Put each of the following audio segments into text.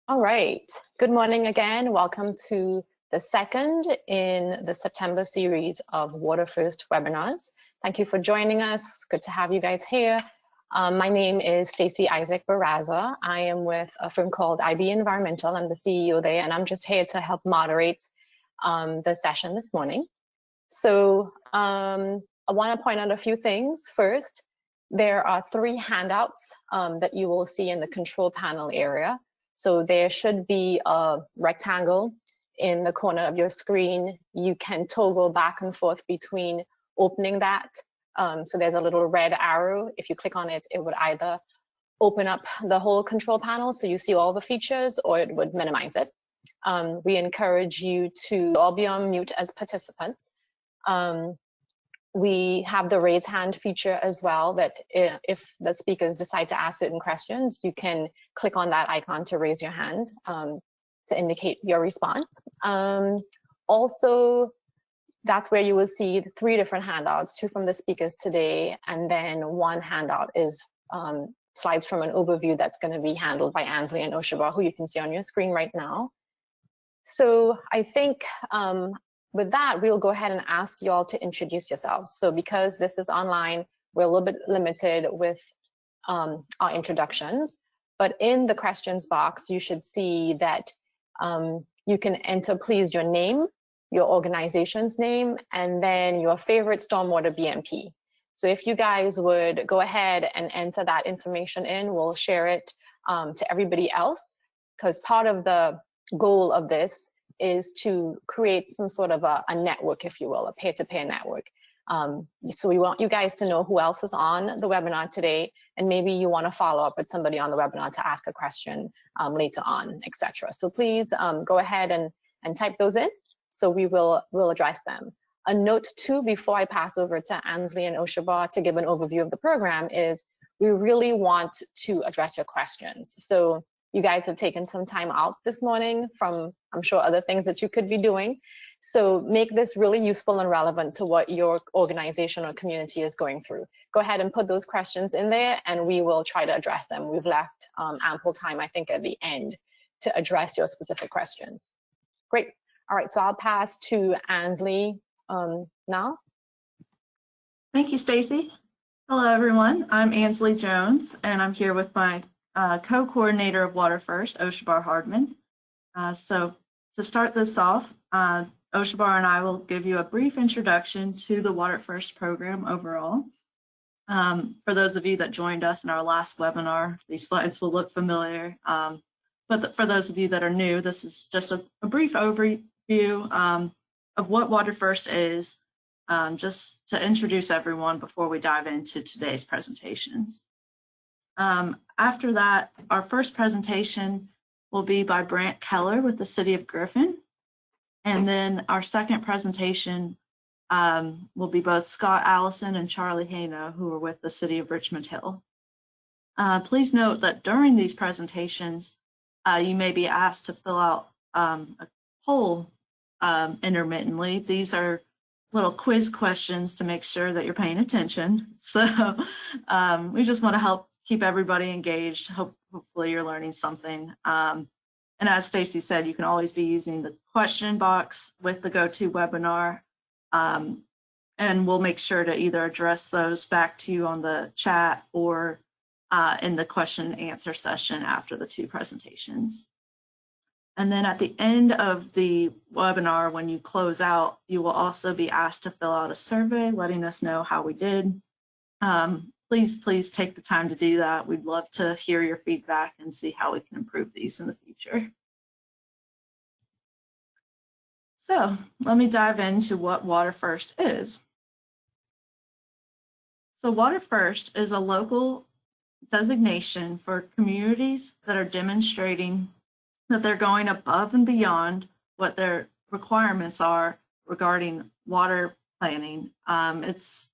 All right. Good morning again. Welcome to the second in the September series of WaterFirst webinars. Thank you for joining us. Good to have you guys here. My name is Stacey Isaac Barraza. I am with a firm called IB Environmental. I'm the CEO there, and I'm just here to help moderate the session this morning. So I want to point out a few things. First, there are 3 handouts that you will see in the control panel area. So there should be a rectangle in the corner of your screen. You can toggle back and forth between opening that. So there's a little red arrow. If you click on it, it would either open up the whole control panel so you see all the features, or it would minimize it. We encourage you to all be on mute as participants. We have the raise hand feature as well, that if the speakers decide to ask certain questions, you can click on that icon to raise your hand to indicate your response. Also, that's where you will see 3 different handouts, 2 from the speakers today, and then 1 handout is slides from an overview that's going to be handled by Ansley and Oshaba, who you can see on your screen right now. So I think with that, we'll go ahead and ask you all to introduce yourselves. So because this is online, we're a little bit limited with our introductions, but in the questions box, you should see that you can enter, please, your name, your organization's name, and then your favorite stormwater BMP. So if you guys would go ahead and enter that information in, we'll share it to everybody else, because part of the goal of this is to create some sort of a network, if you will, a peer-to-peer network. So we want you guys to know who else is on the webinar today, and maybe you want to follow up with somebody on the webinar to ask a question later on, etc. So please go ahead and type those in, so we'll address them. A note too, before I pass over to Ansley and Oshaba to give an overview of the program, is we really want to address your questions. So you guys have taken some time out this morning from, I'm sure, other things that you could be doing. So make this really useful and relevant to what your organization or community is going through. Go ahead and put those questions in there, and we will try to address them. We've left ample time, I think, at the end to address your specific questions. Great. All right, so I'll pass to Ansley now. Thank you, Stacey. Hello, everyone. I'm Ansley Jones, and I'm here with my co-coordinator of WaterFirst, Oshaba Hardman. So to start this off, Oshaba and I will give you a brief introduction to the WaterFirst program overall. For those of you that joined us in our last webinar, these slides will look familiar. But for those of you that are new, this is just a brief overview of what WaterFirst is, just to introduce everyone before we dive into today's presentations. After that, our first presentation will be by Brant Keller with the City of Griffin. And then our second presentation will be both Scott Allison and Charlie Haino, who are with the City of Richmond Hill. Please note that during these presentations, you may be asked to fill out a poll intermittently. These are little quiz questions to make sure that you're paying attention. So we just want to help keep everybody engaged. Hopefully you're learning something. And as Stacey said, you can always be using the question box with the GoToWebinar, and we'll make sure to either address those back to you on the chat or in the question and answer session after the 2 presentations. And then at the end of the webinar, when you close out, you will also be asked to fill out a survey letting us know how we did. Please take the time to do that. We'd love to hear your feedback and see how we can improve these in the future. So let me dive into what WaterFirst is. So WaterFirst is a local designation for communities that are demonstrating that they're going above and beyond what their requirements are regarding water planning. It's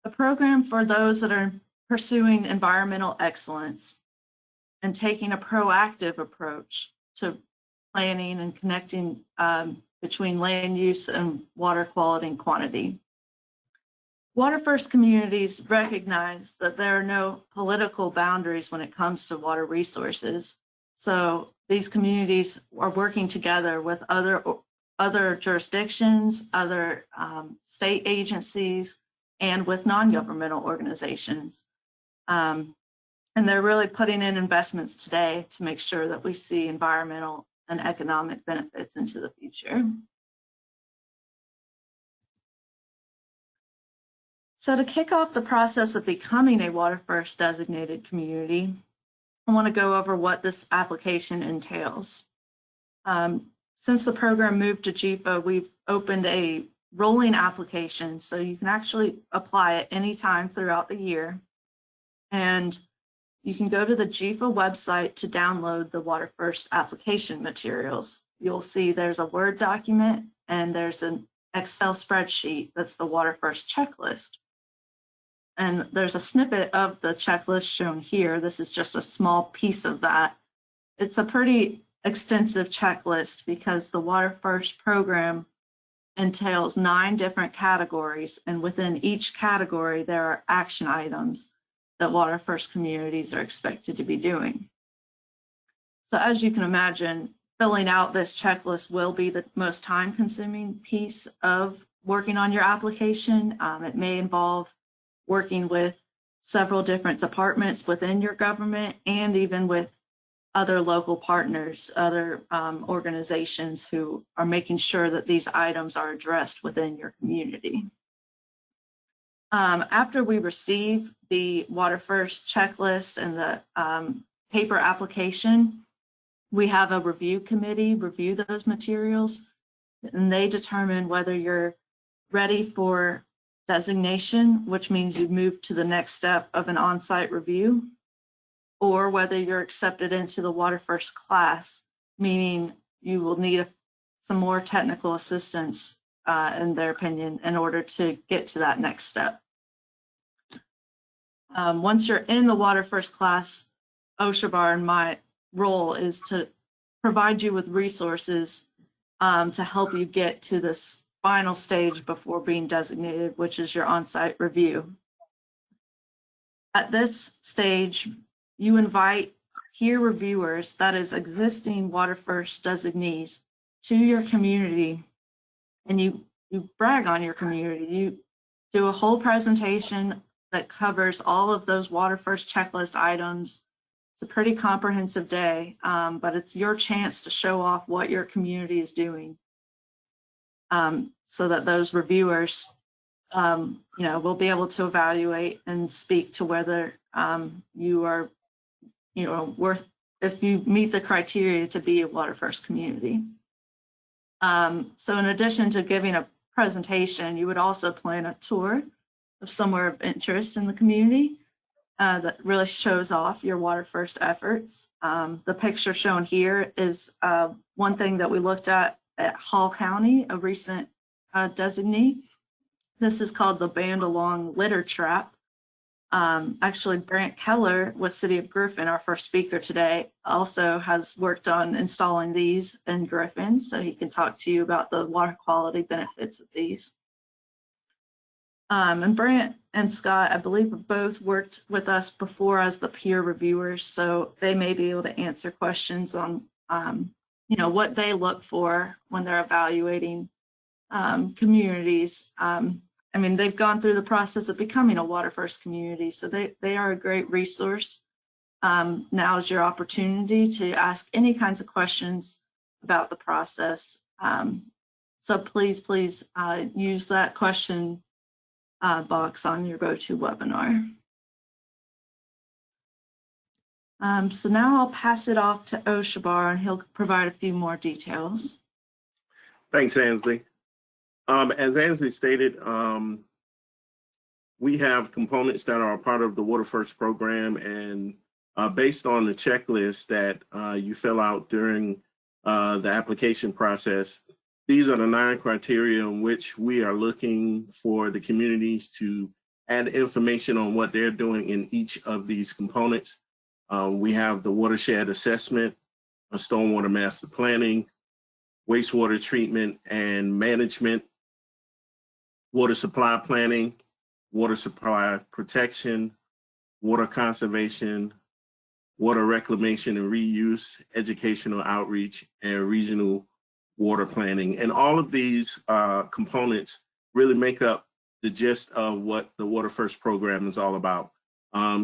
a program for those that are pursuing environmental excellence and taking a proactive approach to planning and connecting between land use and water quality and quantity. WaterFirst communities recognize that there are no political boundaries when it comes to water resources. So these communities are working together with other jurisdictions, other state agencies, and with non-governmental organizations. And they're really putting in investments today to make sure that we see environmental and economic benefits into the future. So to kick off the process of becoming a WaterFirst designated community, I want to go over what this application entails. Since the program moved to GFA, we've opened a rolling application, so you can actually apply at any time throughout the year. And you can go to the GFA website to download the WaterFirst application materials. You'll see there's a Word document and there's an Excel spreadsheet that's the WaterFirst checklist. And there's a snippet of the checklist shown here. This is just a small piece of that. It's a pretty extensive checklist because the WaterFirst program entails 9 different categories, and within each category there are action items that WaterFirst communities are expected to be doing. So as you can imagine, filling out this checklist will be the most time-consuming piece of working on your application. It may involve working with several different departments within your government and even with other local partners, other organizations who are making sure that these items are addressed within your community. After we receive the WaterFirst checklist and the paper application, we have a review committee review those materials, and they determine whether you're ready for designation, which means you move to the next step of an on-site review, or whether you're accepted into the WaterFirst class, meaning you will need some more technical assistance, in their opinion, in order to get to that next step. Once you're in the WaterFirst class, OSHA and my role is to provide you with resources to help you get to this final stage before being designated, which is your on-site review. At this stage, you invite peer reviewers, that is existing WaterFirst designees, to your community, and you brag on your community. You do a whole presentation that covers all of those WaterFirst checklist items. It's a pretty comprehensive day, but it's your chance to show off what your community is doing, so that those reviewers, will be able to evaluate and speak to whether you are, if you meet the criteria to be a WaterFirst community. So in addition to giving a presentation, you would also plan a tour of somewhere of interest in the community that really shows off your WaterFirst efforts. The picture shown here is one thing that we looked at Hall County, a recent designee. This is called the Band-Along Litter Trap. Actually, Brant Keller with City of Griffin, our first speaker today, also has worked on installing these in Griffin, so he can talk to you about the water quality benefits of these. And Brant and Scott, I believe, have both worked with us before as the peer reviewers, so they may be able to answer questions on what they look for when they're evaluating communities. They've gone through the process of becoming a WaterFirst community, so they are a great resource. Now is your opportunity to ask any kinds of questions about the process. So please use that question box on your GoToWebinar. So now I'll pass it off to Oshabar, and he'll provide a few more details. Thanks, Ansley. As Ansley stated, we have components that are a part of the WaterFirst program, and based on the checklist that you fill out during the application process, these are the 9 criteria in which we are looking for the communities to add information on what they're doing in each of these components. We have the watershed assessment, stormwater master planning, wastewater treatment and management, water supply planning, water supply protection, water conservation, water reclamation and reuse, educational outreach, and regional water planning. And all of these components really make up the gist of what the WaterFirst program is all about.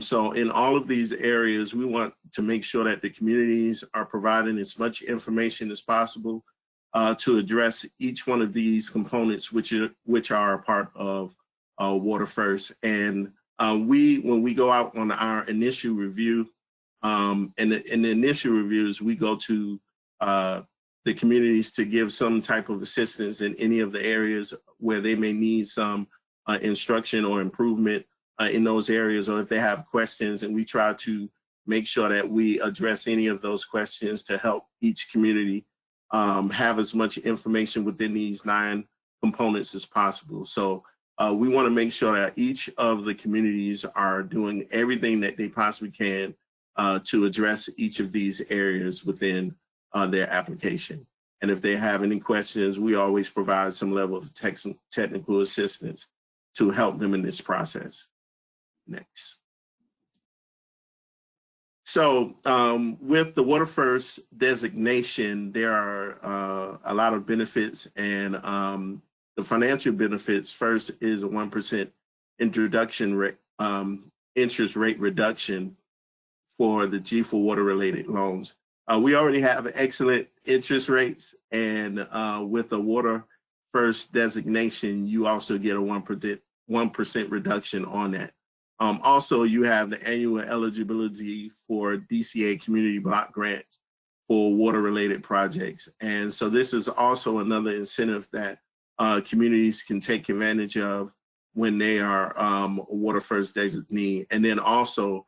So in all of these areas, we want to make sure that the communities are providing as much information as possible to address each one of these components, which are a part of WaterFirst. And when we go out on our initial review, in the initial reviews, we go to the communities to give some type of assistance in any of the areas where they may need some instruction or improvement in those areas, or if they have questions, and we try to make sure that we address any of those questions to help each community have as much information within these 9 components as possible. So we want to make sure that each of the communities are doing everything that they possibly can to address each of these areas within their application. And if they have any questions, we always provide some level of technical assistance to help them in this process. Next. So with the WaterFirst designation, there are a lot of benefits, and the financial benefits first is a 1% introduction rate, interest rate reduction for the G4 water related loans. We already have excellent interest rates, and with the WaterFirst designation, you also get a 1% reduction on that. Also, you have the annual eligibility for DCA community block grants for water-related projects. And so this is also another incentive that communities can take advantage of when they are a WaterFirst designee. And then also,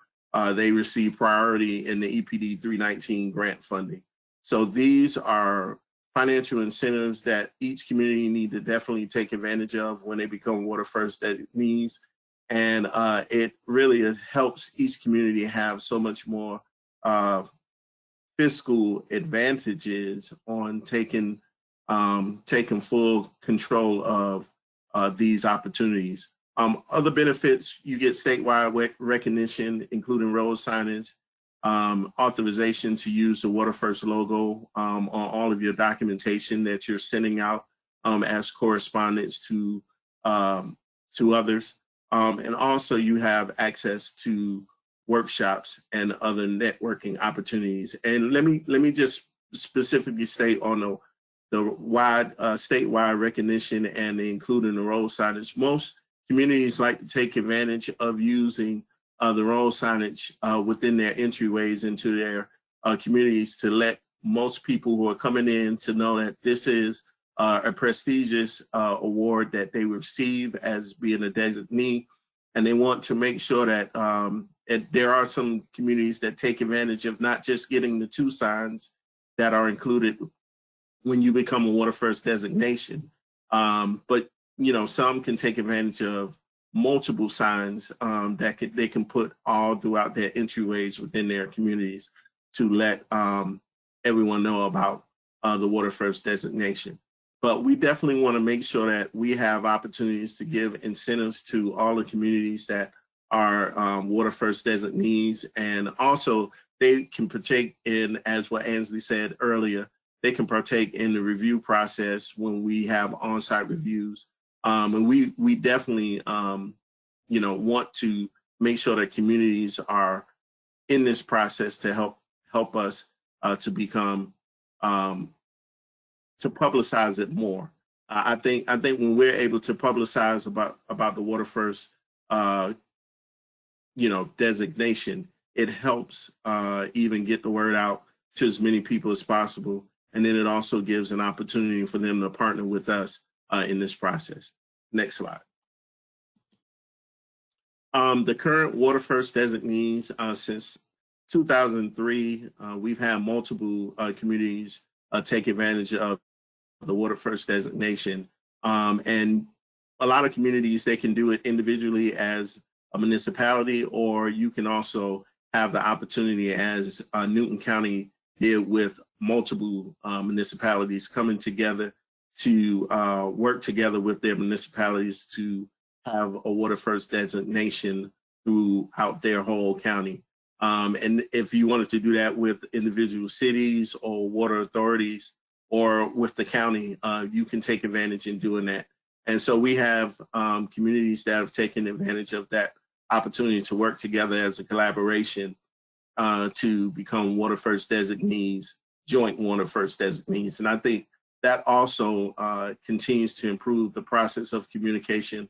they receive priority in the EPD 319 grant funding. So these are financial incentives that each community need to definitely take advantage of when they become WaterFirst designees. And it really helps each community have so much more fiscal advantages on taking full control of these opportunities. Other benefits, you get statewide recognition, including road signage, authorization to use the WaterFirst logo on all of your documentation that you're sending out as correspondence to others. And also you have access to workshops and other networking opportunities. And let me just specifically state on the wide statewide recognition and including the road signage. Most communities like to take advantage of using the road signage within their entryways into their communities to let most people who are coming in to know that this is a prestigious award that they receive as being a designee. And they want to make sure that there are some communities that take advantage of not just getting the 2 signs that are included when you become a WaterFirst designation, but some can take advantage of multiple signs that they can put all throughout their entryways within their communities to let everyone know about the WaterFirst designation. But we definitely want to make sure that we have opportunities to give incentives to all the communities that are WaterFirst designees. And also they can partake in, as what Ansley said earlier, they can partake in the review process when we have on-site reviews. And we definitely, want to make sure that communities are in this process to help us to become to publicize it more. I think when we're able to publicize about the WaterFirst, designation, it helps even get the word out to as many people as possible. And then it also gives an opportunity for them to partner with us in this process. Next slide. The current WaterFirst designees, since 2003, we've had multiple communities take advantage of the WaterFirst designation. And a lot of communities, they can do it individually as a municipality, or you can also have the opportunity, as Newton County did, with multiple municipalities coming together to work together with their municipalities to have a WaterFirst designation throughout their whole county. And if you wanted to do that with individual cities or water authorities or with the county, you can take advantage in doing that. And so we have communities that have taken advantage of that opportunity to work together as a collaboration to become WaterFirst designees, joint WaterFirst designees. And I think that also continues to improve the process of communication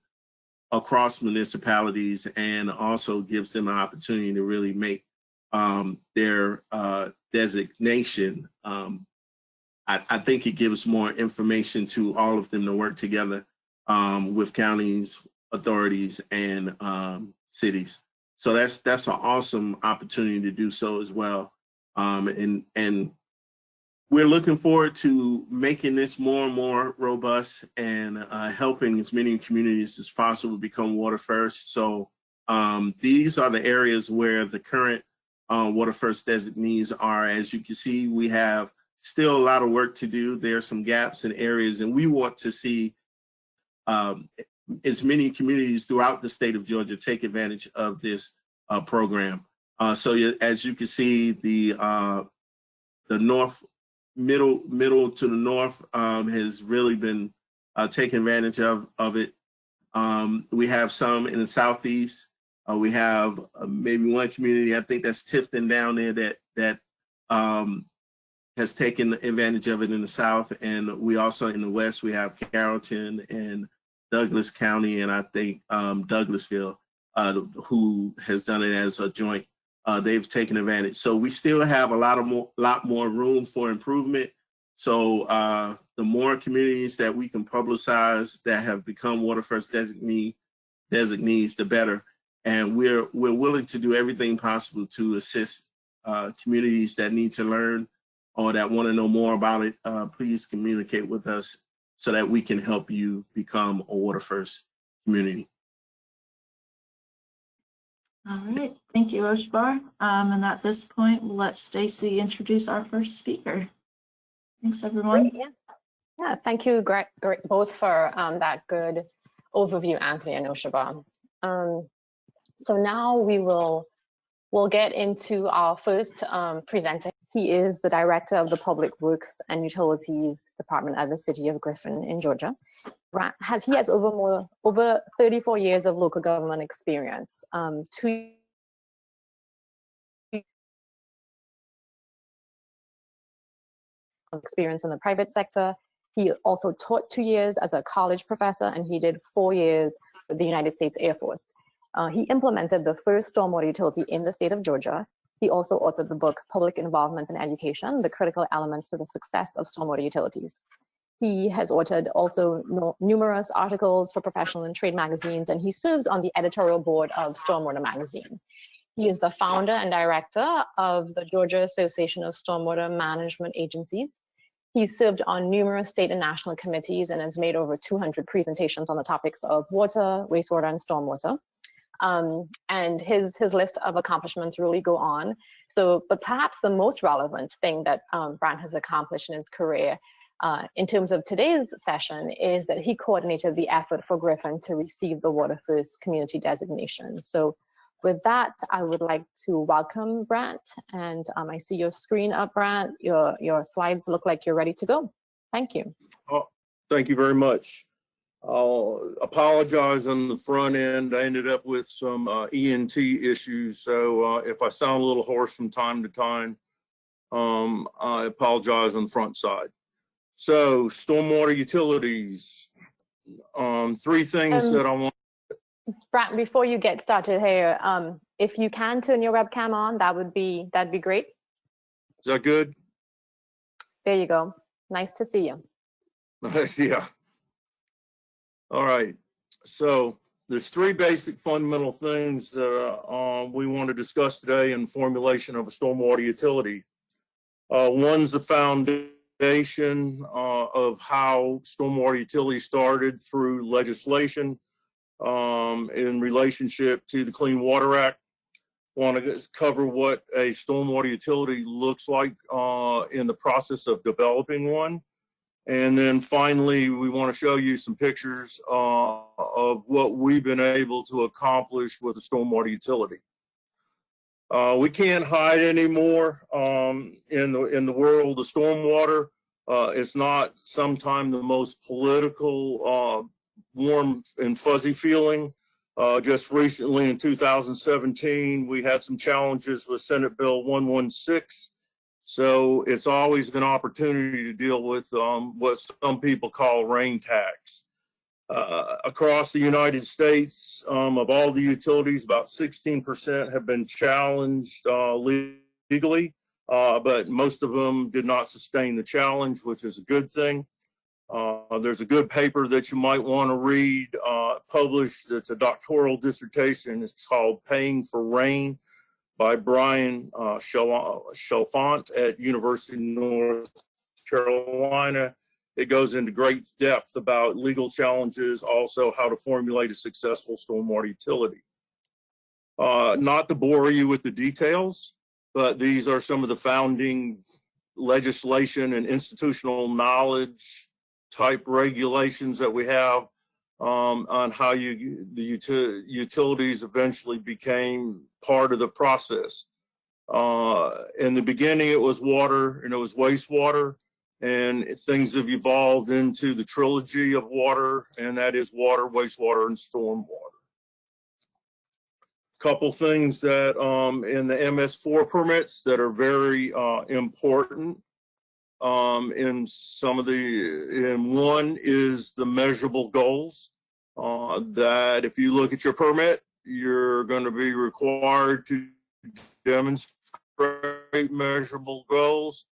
across municipalities and also gives them an opportunity to really make their designation. I think it gives more information to all of them to work together with counties, authorities, and cities. So that's an awesome opportunity to do so as well. And we're looking forward to making this more and more robust and helping as many communities as possible become WaterFirst. So these are the areas where the current WaterFirst designees are. As you can see, we have still a lot of work to do. There are some gaps in areas, and we want to see as many communities throughout the state of Georgia take advantage of this program. So as you can see, the north, middle to the north has really been taking advantage of it. We have some in the southeast. We have maybe one community, I think that's Tifton down there, that has taken advantage of it in the south. And we also in the west, we have Carrollton and Douglas County, and I think Douglasville, who has done it as a joint. They've taken advantage. So we still have a lot more room for improvement. So the more communities that we can publicize that have become WaterFirst designees, the better. And we're willing to do everything possible to assist communities that need to learn or that want to know more about it. Please communicate with us so that we can help you become a WaterFirst community. All right, thank you, Oshbar. And at this point, we'll let Stacy introduce our first speaker. Thanks, everyone. Great, yeah, thank you, great, both for that good overview, Anthony and Oshbar. So now we'll get into our first presenter. He is the Director of the Public Works and Utilities Department at the City of Griffin in Georgia. He has over 34 years of local government experience. 2 experience in the private sector. He also taught 2 years as a college professor, and he did 4 years with the United States Air Force. He implemented the first stormwater utility in the state of Georgia. He also authored the book, Public Involvement in Education, The Critical Elements to the Success of Stormwater Utilities. He has authored also numerous articles for professional and trade magazines, and he serves on the editorial board of Stormwater magazine. He is the founder and director of the Georgia Association of Stormwater Management Agencies. He's served on numerous state and national committees and has made over 200 presentations on the topics of water, wastewater, and stormwater. And his list of accomplishments really go on. So, but perhaps the most relevant thing that Brant has accomplished in his career in terms of today's session is that he coordinated the effort for Griffin to receive the WaterFirst community designation. So with that, I would like to welcome Brant, and I see your screen up, Brant. Your slides look like you're ready to go. Thank you. Oh, thank you very much. I'll apologize on the front end. I ended up with some ENT issues, so if I sound a little hoarse from time to time, I apologize on the front side. So, stormwater utilities, 3 things that I want. Brant, before you get started here, if you can turn your webcam on, that'd be great. Is that good? There you go. Nice to see you. Yeah. All right. So there's 3 basic fundamental things that we want to discuss today in formulation of a stormwater utility. One's the foundation of how stormwater utilities started through legislation in relationship to the Clean Water Act. Want to cover what a stormwater utility looks like in the process of developing one. And then finally, we want to show you some pictures of what we've been able to accomplish with a stormwater utility. We can't hide anymore in the world of stormwater. It's not sometimes the most political, warm and fuzzy feeling. Just recently in 2017, we had some challenges with Senate Bill 116. So it's always an opportunity to deal with what some people call rain tax. Across the United States, of all the utilities, about 16% have been challenged legally, but most of them did not sustain the challenge, which is a good thing. There's a good paper that you might want to read, published. It's a doctoral dissertation. It's called Paying for Rain by Brian Chalfant at University of North Carolina. It goes into great depth about legal challenges, also how to formulate a successful stormwater utility. Not to bore you with the details, but these are some of the founding legislation and institutional knowledge type regulations that we have on how the utilities eventually became part of the process. In the beginning, it was water and it was wastewater, and things have evolved into the trilogy of water, and that is water, wastewater, and stormwater. Couple things that in the MS4 permits that are very important. In one is the measurable goals, that if you look at your permit, you're going to be required to demonstrate measurable goals.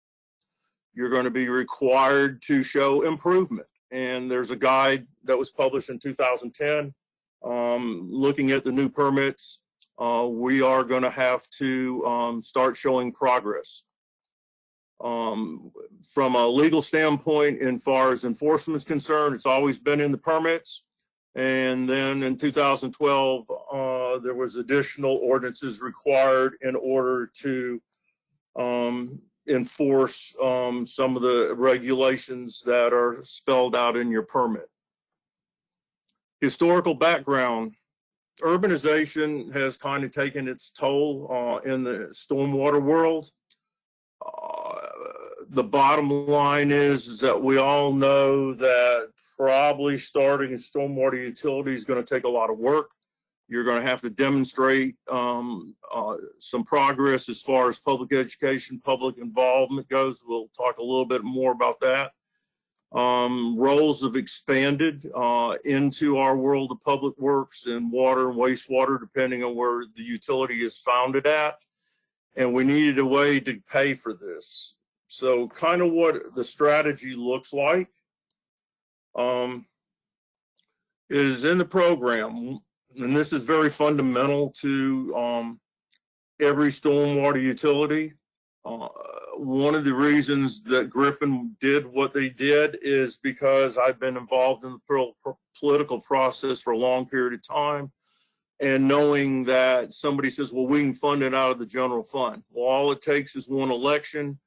You're going to be required to show improvement. And there's a guide that was published in 2010, looking at the new permits. We are going to have to start showing progress. From a legal standpoint, as far as enforcement is concerned, it's always been in the permits. And then in 2012, there was additional ordinances required in order to enforce some of the regulations that are spelled out in your permit. Historical background. Urbanization has kind of taken its toll in the stormwater world. The bottom line is that we all know that probably starting a stormwater utility is going to take a lot of work. You're going to have to demonstrate some progress as far as public education, public involvement goes. We'll talk a little bit more about that. Roles have expanded into our world of public works and water and wastewater, depending on where the utility is founded at. And we needed a way to pay for this. So kind of what the strategy looks like is in the program, and this is very fundamental to every stormwater utility. One of the reasons that Griffin did what they did is because I've been involved in the political process for a long period of time. And knowing that somebody says, well, we can fund it out of the general fund. Well, all it takes is one election,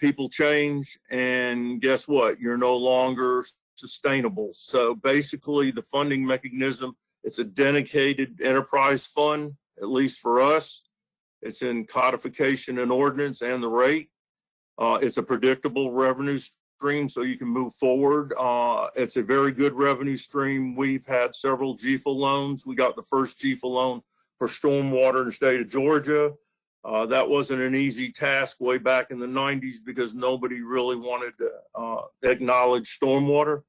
people change, and guess what? You're no longer sustainable. So basically the funding mechanism, it's a dedicated enterprise fund, at least for us. It's in codification and ordinance and the rate. It's a predictable revenue stream, so you can move forward. It's a very good revenue stream. We've had several GFA loans. We got the first GFA loan for stormwater in the state of Georgia. That wasn't an easy task way back in the 90s because nobody really wanted to acknowledge stormwater.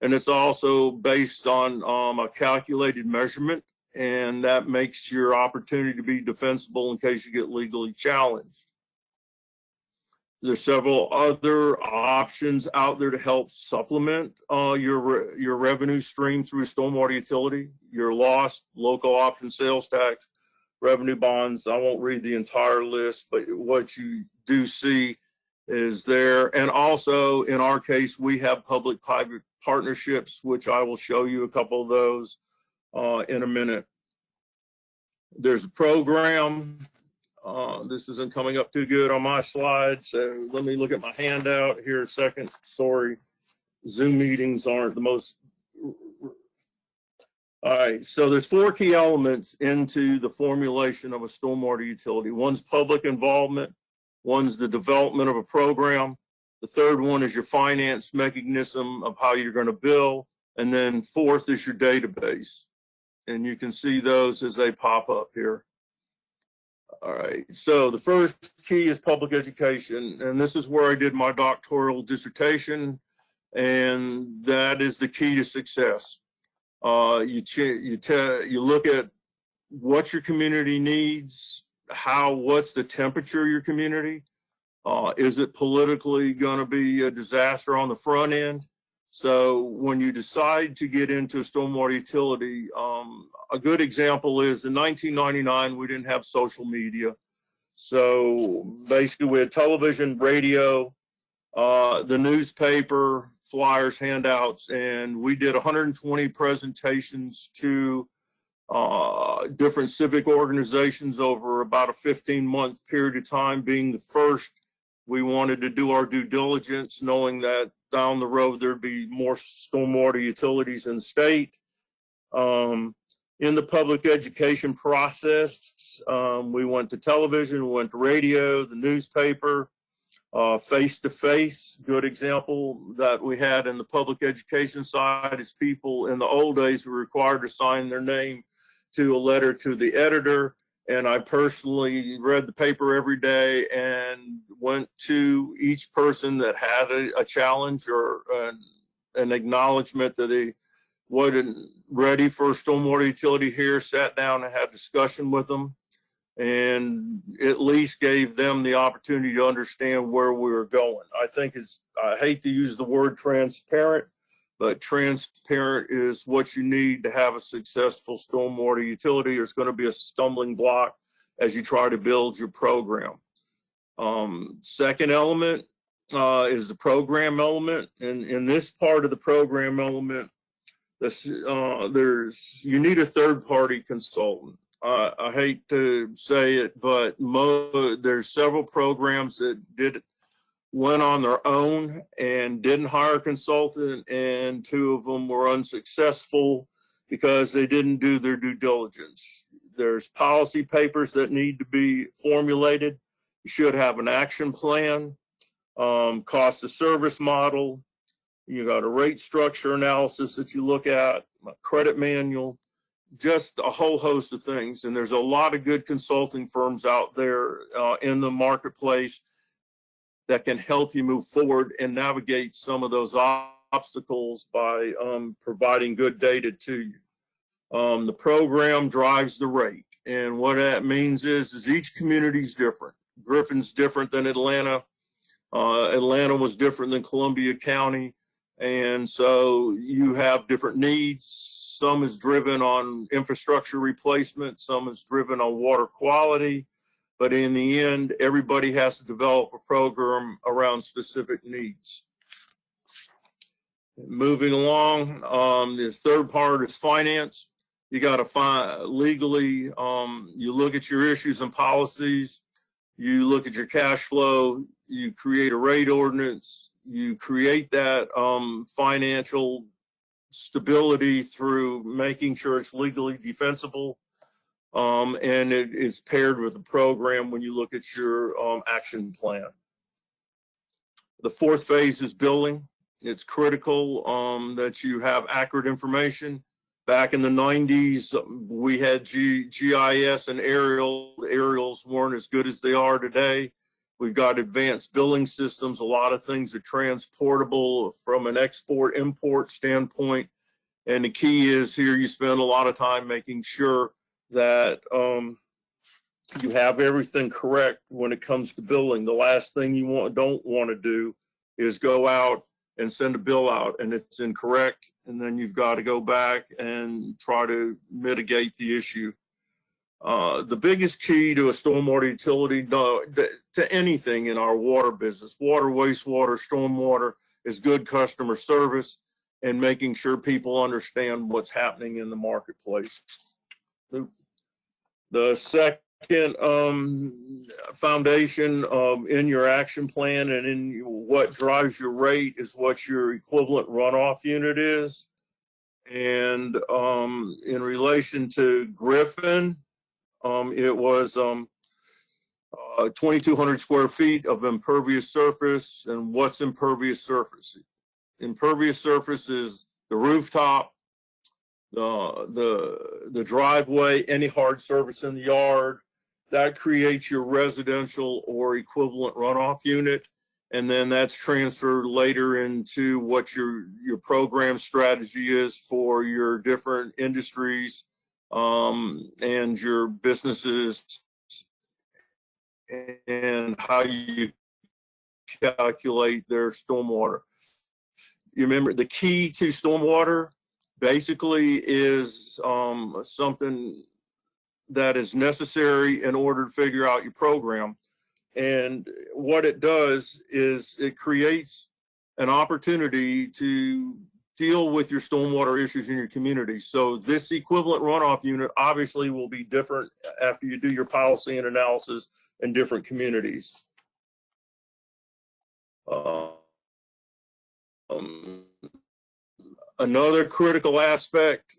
And it's also based on a calculated measurement, and that makes your opportunity to be defensible in case you get legally challenged. There's several other options out there to help supplement your revenue stream through a stormwater utility. Your lost local option sales tax, revenue bonds. I won't read the entire list, but what you do see is there. And also, in our case, we have public-private partnerships, which I will show you a couple of those in a minute. There's a program. This isn't coming up too good on my slide, so let me look at my handout here a second. Sorry, Zoom meetings aren't the most All right, so there's 4 key elements into the formulation of a stormwater utility. One's public involvement, one's the development of a program. The third one is your finance mechanism of how you're going to bill. And then fourth is your database. And you can see those as they pop up here. All right, so the first key is public education. And this is where I did my doctoral dissertation. And that is the key to success. You look at what your community needs, what's the temperature of your community? Is it politically going to be a disaster on the front end? So when you decide to get into a stormwater utility, a good example is in 1999, we didn't have social media. So basically we had television, radio, the newspaper, flyers, handouts, and we did 120 presentations to different civic organizations over about a 15-month period of time. Being the first, we wanted to do our due diligence, knowing that down the road there'd be more stormwater utilities in the state. In the public education process, we went to television, we went to radio, the newspaper, face-to-face. Good example that we had in the public education side is people in the old days were required to sign their name to a letter to the editor. And I personally read the paper every day and went to each person that had a challenge or an acknowledgement that they wasn't ready for a stormwater utility here, sat down and had discussion with them, and at least gave them the opportunity to understand where we were going. I think I hate to use the word transparent, but transparent is what you need to have a successful stormwater utility. There's going to be a stumbling block as you try to build your program. Second element is the program element. And in this part of the program element, you need a third-party consultant. I hate to say it, but there's several programs that went on their own and didn't hire a consultant, and 2 of them were unsuccessful because they didn't do their due diligence. There's policy papers that need to be formulated. You should have an action plan, cost of service model. You got a rate structure analysis that you look at, a credit manual, just a whole host of things. And there's a lot of good consulting firms out there in the marketplace that can help you move forward and navigate some of those obstacles by providing good data to you. The program drives the rate. And what that means is each community is different. Griffin's different than Atlanta. Atlanta was different than Columbia County. And so you have different needs. Some is driven on infrastructure replacement. Some is driven on water quality. But in the end, everybody has to develop a program around specific needs. Moving along, the third part is finance. You got to find legally, you look at your issues and policies, you look at your cash flow, you create a rate ordinance, you create that financial stability through making sure it's legally defensible. And it is paired with a program when you look at your action plan. The fourth phase is billing. It's critical that you have accurate information. Back in the 90s, we had GIS and aerial. The aerials weren't as good as they are today. We've got advanced billing systems. A lot of things are transportable from an export-import standpoint. And the key is here you spend a lot of time making sure that you have everything correct when it comes to billing. The last thing you don't want to do is go out and send a bill out and it's incorrect, and then you've got to go back and try to mitigate the issue. The biggest key to a stormwater utility, to anything in our water business, water, wastewater, stormwater, is good customer service and making sure people understand what's happening in the marketplace. The second foundation in your action plan and in what drives your rate is what your equivalent runoff unit is. And in relation to Griffin, it was 2,200 square feet of impervious surface. And what's impervious surface? Impervious surface is the rooftop, the driveway, any hard surface in the yard. That creates your residential or equivalent runoff unit. And then that's transferred later into what your program strategy is for your different industries and your businesses, and how you calculate their stormwater. You remember the key to stormwater basically is something that is necessary in order to figure out your program. And what it does is it creates an opportunity to deal with your stormwater issues in your community. So this equivalent runoff unit obviously will be different after you do your policy and analysis in different communities. Another critical aspect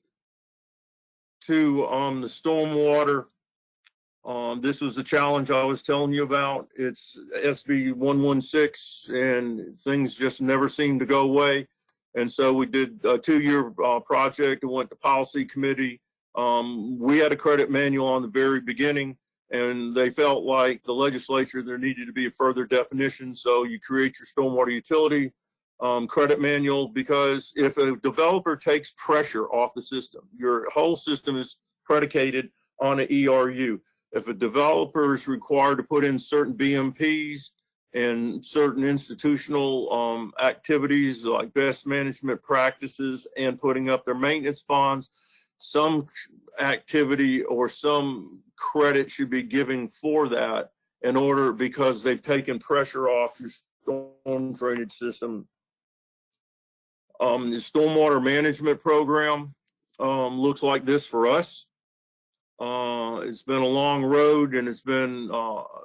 to the stormwater, this was the challenge I was telling you about. It's SB 116, and things just never seem to go away. And so we did a 2-year project and went to policy committee. We had a credit manual on the very beginning, and they felt like the legislature, there needed to be a further definition. So you create your stormwater utility credit manual, because if a developer takes pressure off the system, your whole system is predicated on an ERU. If a developer is required to put in certain BMPs and certain institutional activities like best management practices and putting up their maintenance bonds, some activity or some credit should be given for that in order, because they've taken pressure off your storm drainage system. The stormwater management program looks like this for us. It's been a long road, and it's been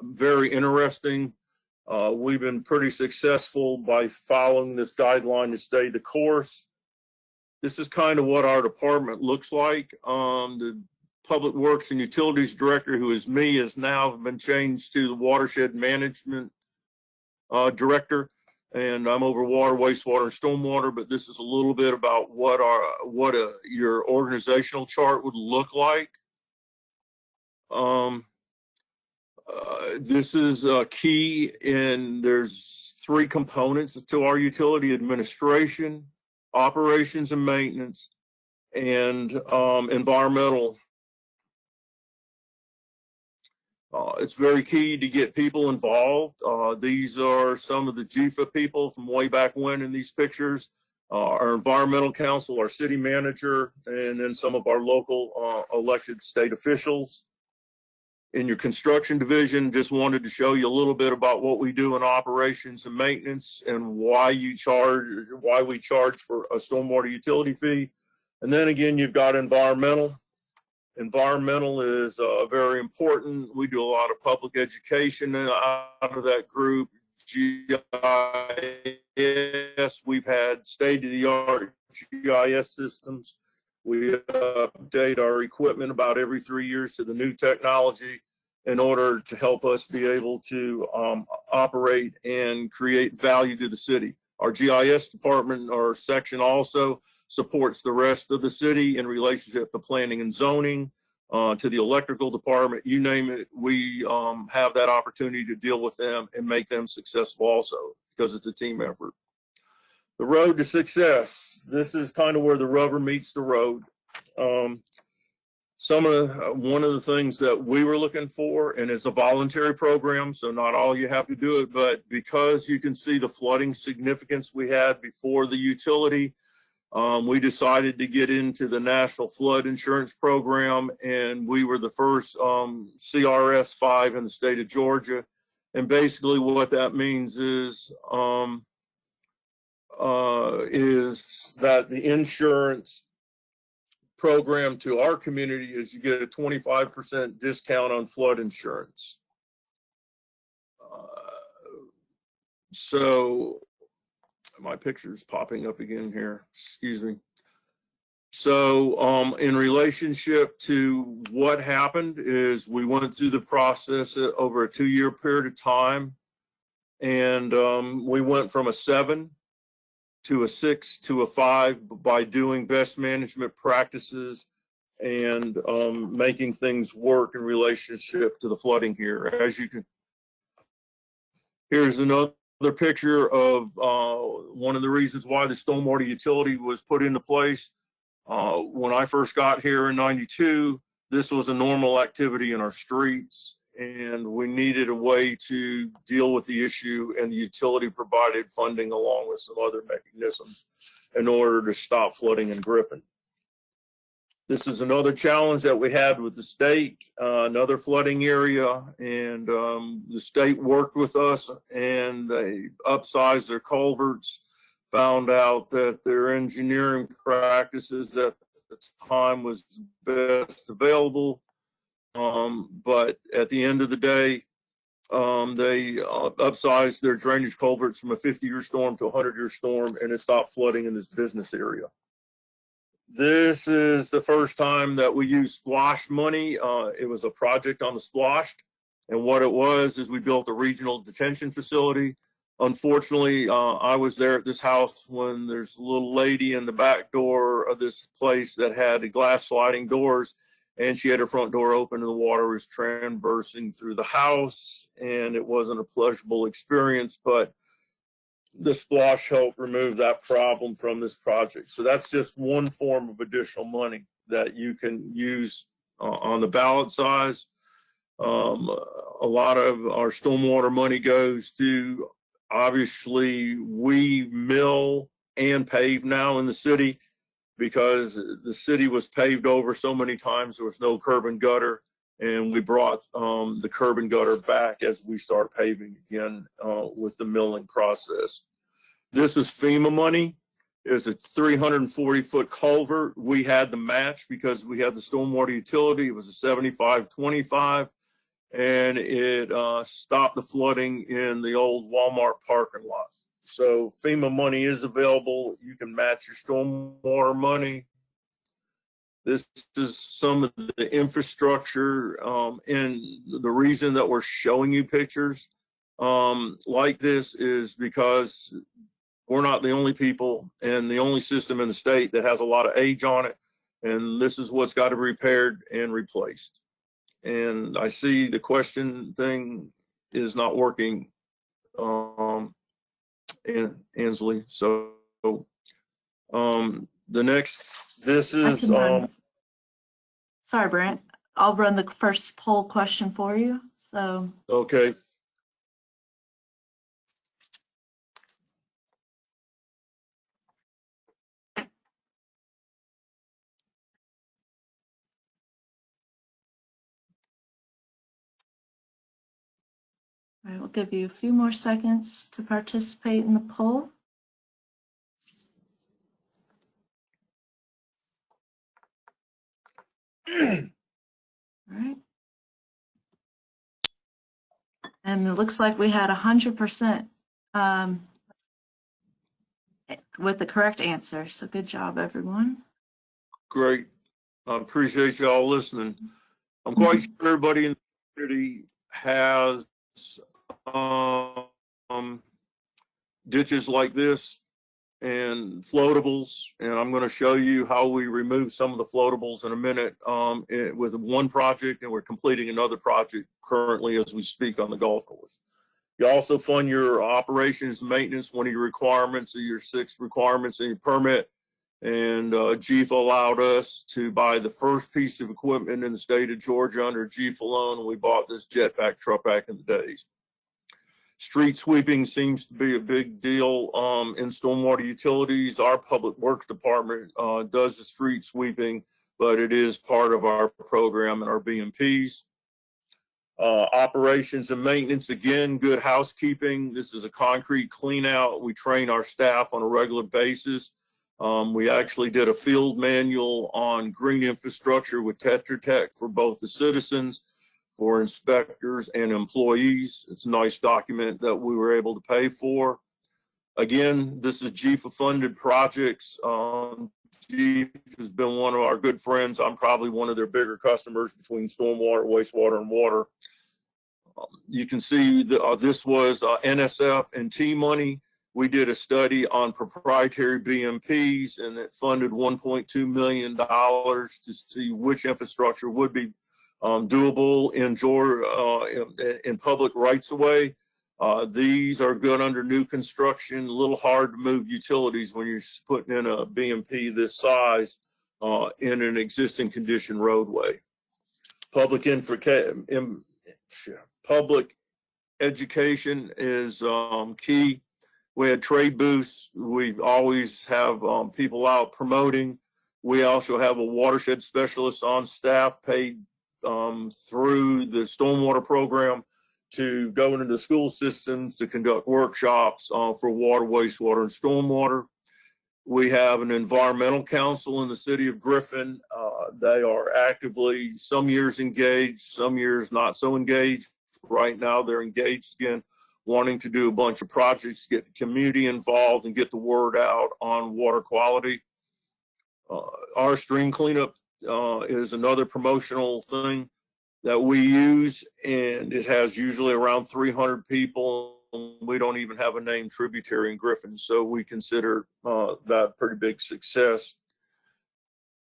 very interesting. We've been pretty successful by following this guideline to stay the course. This is kind of what our department looks like. The Public Works and Utilities Director, who is me, has now been changed to the Watershed Management Director. And I'm over water, wastewater, and stormwater, but this is a little bit about what your organizational chart would look like. This is key, and there's 3 components to our utility: administration, operations and maintenance, and environmental. It's very key to get people involved. These are some of the GFA people from way back when in these pictures. Our environmental council, our city manager, and then some of our local elected state officials. In your construction division, just wanted to show you a little bit about what we do in operations and maintenance, and why we charge for a stormwater utility fee. And then again, you've got environmental. Environmental is very important. We do a lot of public education out of that group. GIS, we've had state-of-the-art GIS systems. We update our equipment about every 3 years to the new technology in order to help us be able to operate and create value to the city. Our GIS department, our section, also supports the rest of the city in relationship to planning and zoning, to the electrical department, you name it. We have that opportunity to deal with them and make them successful also, because it's a team effort. The road to success. This is kind of where the rubber meets the road. One of the things that we were looking for, and it's a voluntary program, so not all you have to do it, but because you can see the flooding significance we had before the utility, we decided to get into the National Flood Insurance Program, and we were the first CRS 5 in the state of Georgia. And basically what that means is that the insurance program to our community is you get a 25% discount on flood insurance. So my picture is popping up again here, excuse me. So in relationship to what happened is we went through the process over a 2-year period of time, and we went from a 7 to a 6 to a 5 by doing best management practices and making things work in relationship to the flooding here. As you can, here's another picture of one of the reasons why the stormwater utility was put into place. When I first got here in '92, this was a normal activity in our streets, and we needed a way to deal with the issue, and the utility provided funding along with some other mechanisms in order to stop flooding in Griffin. This is another challenge that we had with the state, another flooding area, and the state worked with us, and they upsized their culverts, found out that their engineering practices at the time was best available. But at the end of the day, they upsized their drainage culverts from a 50-year storm to a 100-year storm, and it stopped flooding in this business area. This is the first time that we used splosh money. It was a project on the splosh, and what it was is we built a regional detention facility. Unfortunately, I was there at this house when there's a little lady in the back door of this place that had glass sliding doors, and she had her front door open and the water was traversing through the house, and it wasn't a pleasurable experience, but the splosh helped remove that problem from this project. So that's just one form of additional money that you can use on the ballot size. A lot of our stormwater money goes to, obviously, we mill and pave now in the city because the city was paved over so many times there was no curb and gutter, and we brought the curb and gutter back as we start paving again with the milling process. This is FEMA money. It's a 340-foot culvert. We had the match because we had the stormwater utility. It was a 75-25, and it stopped the flooding in the old Walmart parking lot. So FEMA money is available. You can match your stormwater money. This is some of the infrastructure, and the reason that we're showing you pictures like this is because we're not the only people and the only system in the state that has a lot of age on it, and this is what's got to be repaired and replaced. And I see the question thing is not working, Ansley. So the next, this is sorry, Brent. I'll run the first poll question for you. So okay. I will give you a few more seconds to participate in the poll. All right. And it looks like we had 100% with the correct answer. So good job, everyone. Great. I appreciate y'all listening. I'm quite sure everybody in the community has ditches like this and floatables, and I'm going to show you how we remove some of the floatables in a minute with one project, and we're completing another project currently as we speak on the golf course. You also fund your operations and maintenance, one of your requirements of your 6 requirements in your permit, and GEFA allowed us to buy the first piece of equipment in the state of Georgia under GEFA loan, and we bought this jetpack truck back in the days. Street sweeping seems to be a big deal in stormwater utilities. Our public works department does the street sweeping, but it is part of our program and our BMPs. Operations and maintenance, again, good housekeeping. This is a concrete clean out. We train our staff on a regular basis. We actually did a field manual on green infrastructure with Tetra Tech for both the citizens, for inspectors and employees. It's a nice document that we were able to pay for. Again, this is GEFA funded projects. Chief has been one of our good friends. I'm probably one of their bigger customers between stormwater, wastewater, and water. You can see this was NSF and T money. We did a study on proprietary BMPs, and it funded $1.2 million to see which infrastructure would be doable in public rights of way. These are good under new construction, a little hard to move utilities when you're putting in a BMP this size in an existing condition roadway. Public education is key. We had trade booths. We always have people out promoting. We also have a watershed specialist on staff paid through the stormwater program to go into the school systems to conduct workshops for water, wastewater, and stormwater. We have an environmental council in the city of Griffin. They are actively, some years engaged, some years not so engaged. Right now, they're engaged again, wanting to do a bunch of projects, get the community involved, and get the word out on water quality. Our stream cleanup is another promotional thing that we use, and it has usually around 300 people. We don't even have a named tributary in Griffin, so we consider that a pretty big success.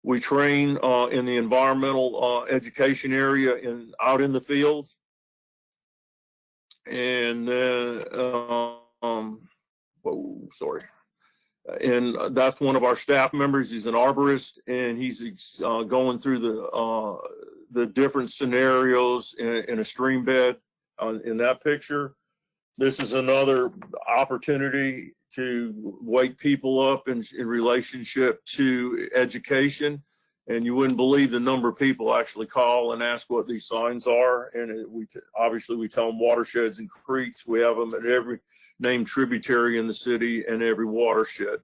We train in the environmental education area out in the field. And then, and that's one of our staff members. He's an arborist, and he's going through the different scenarios in a stream bed in that picture. This is another opportunity to wake people up in relationship to education. And you wouldn't believe the number of people actually call and ask what these signs are. And obviously we tell them watersheds and creeks. We have them at every named tributary in the city and every watershed.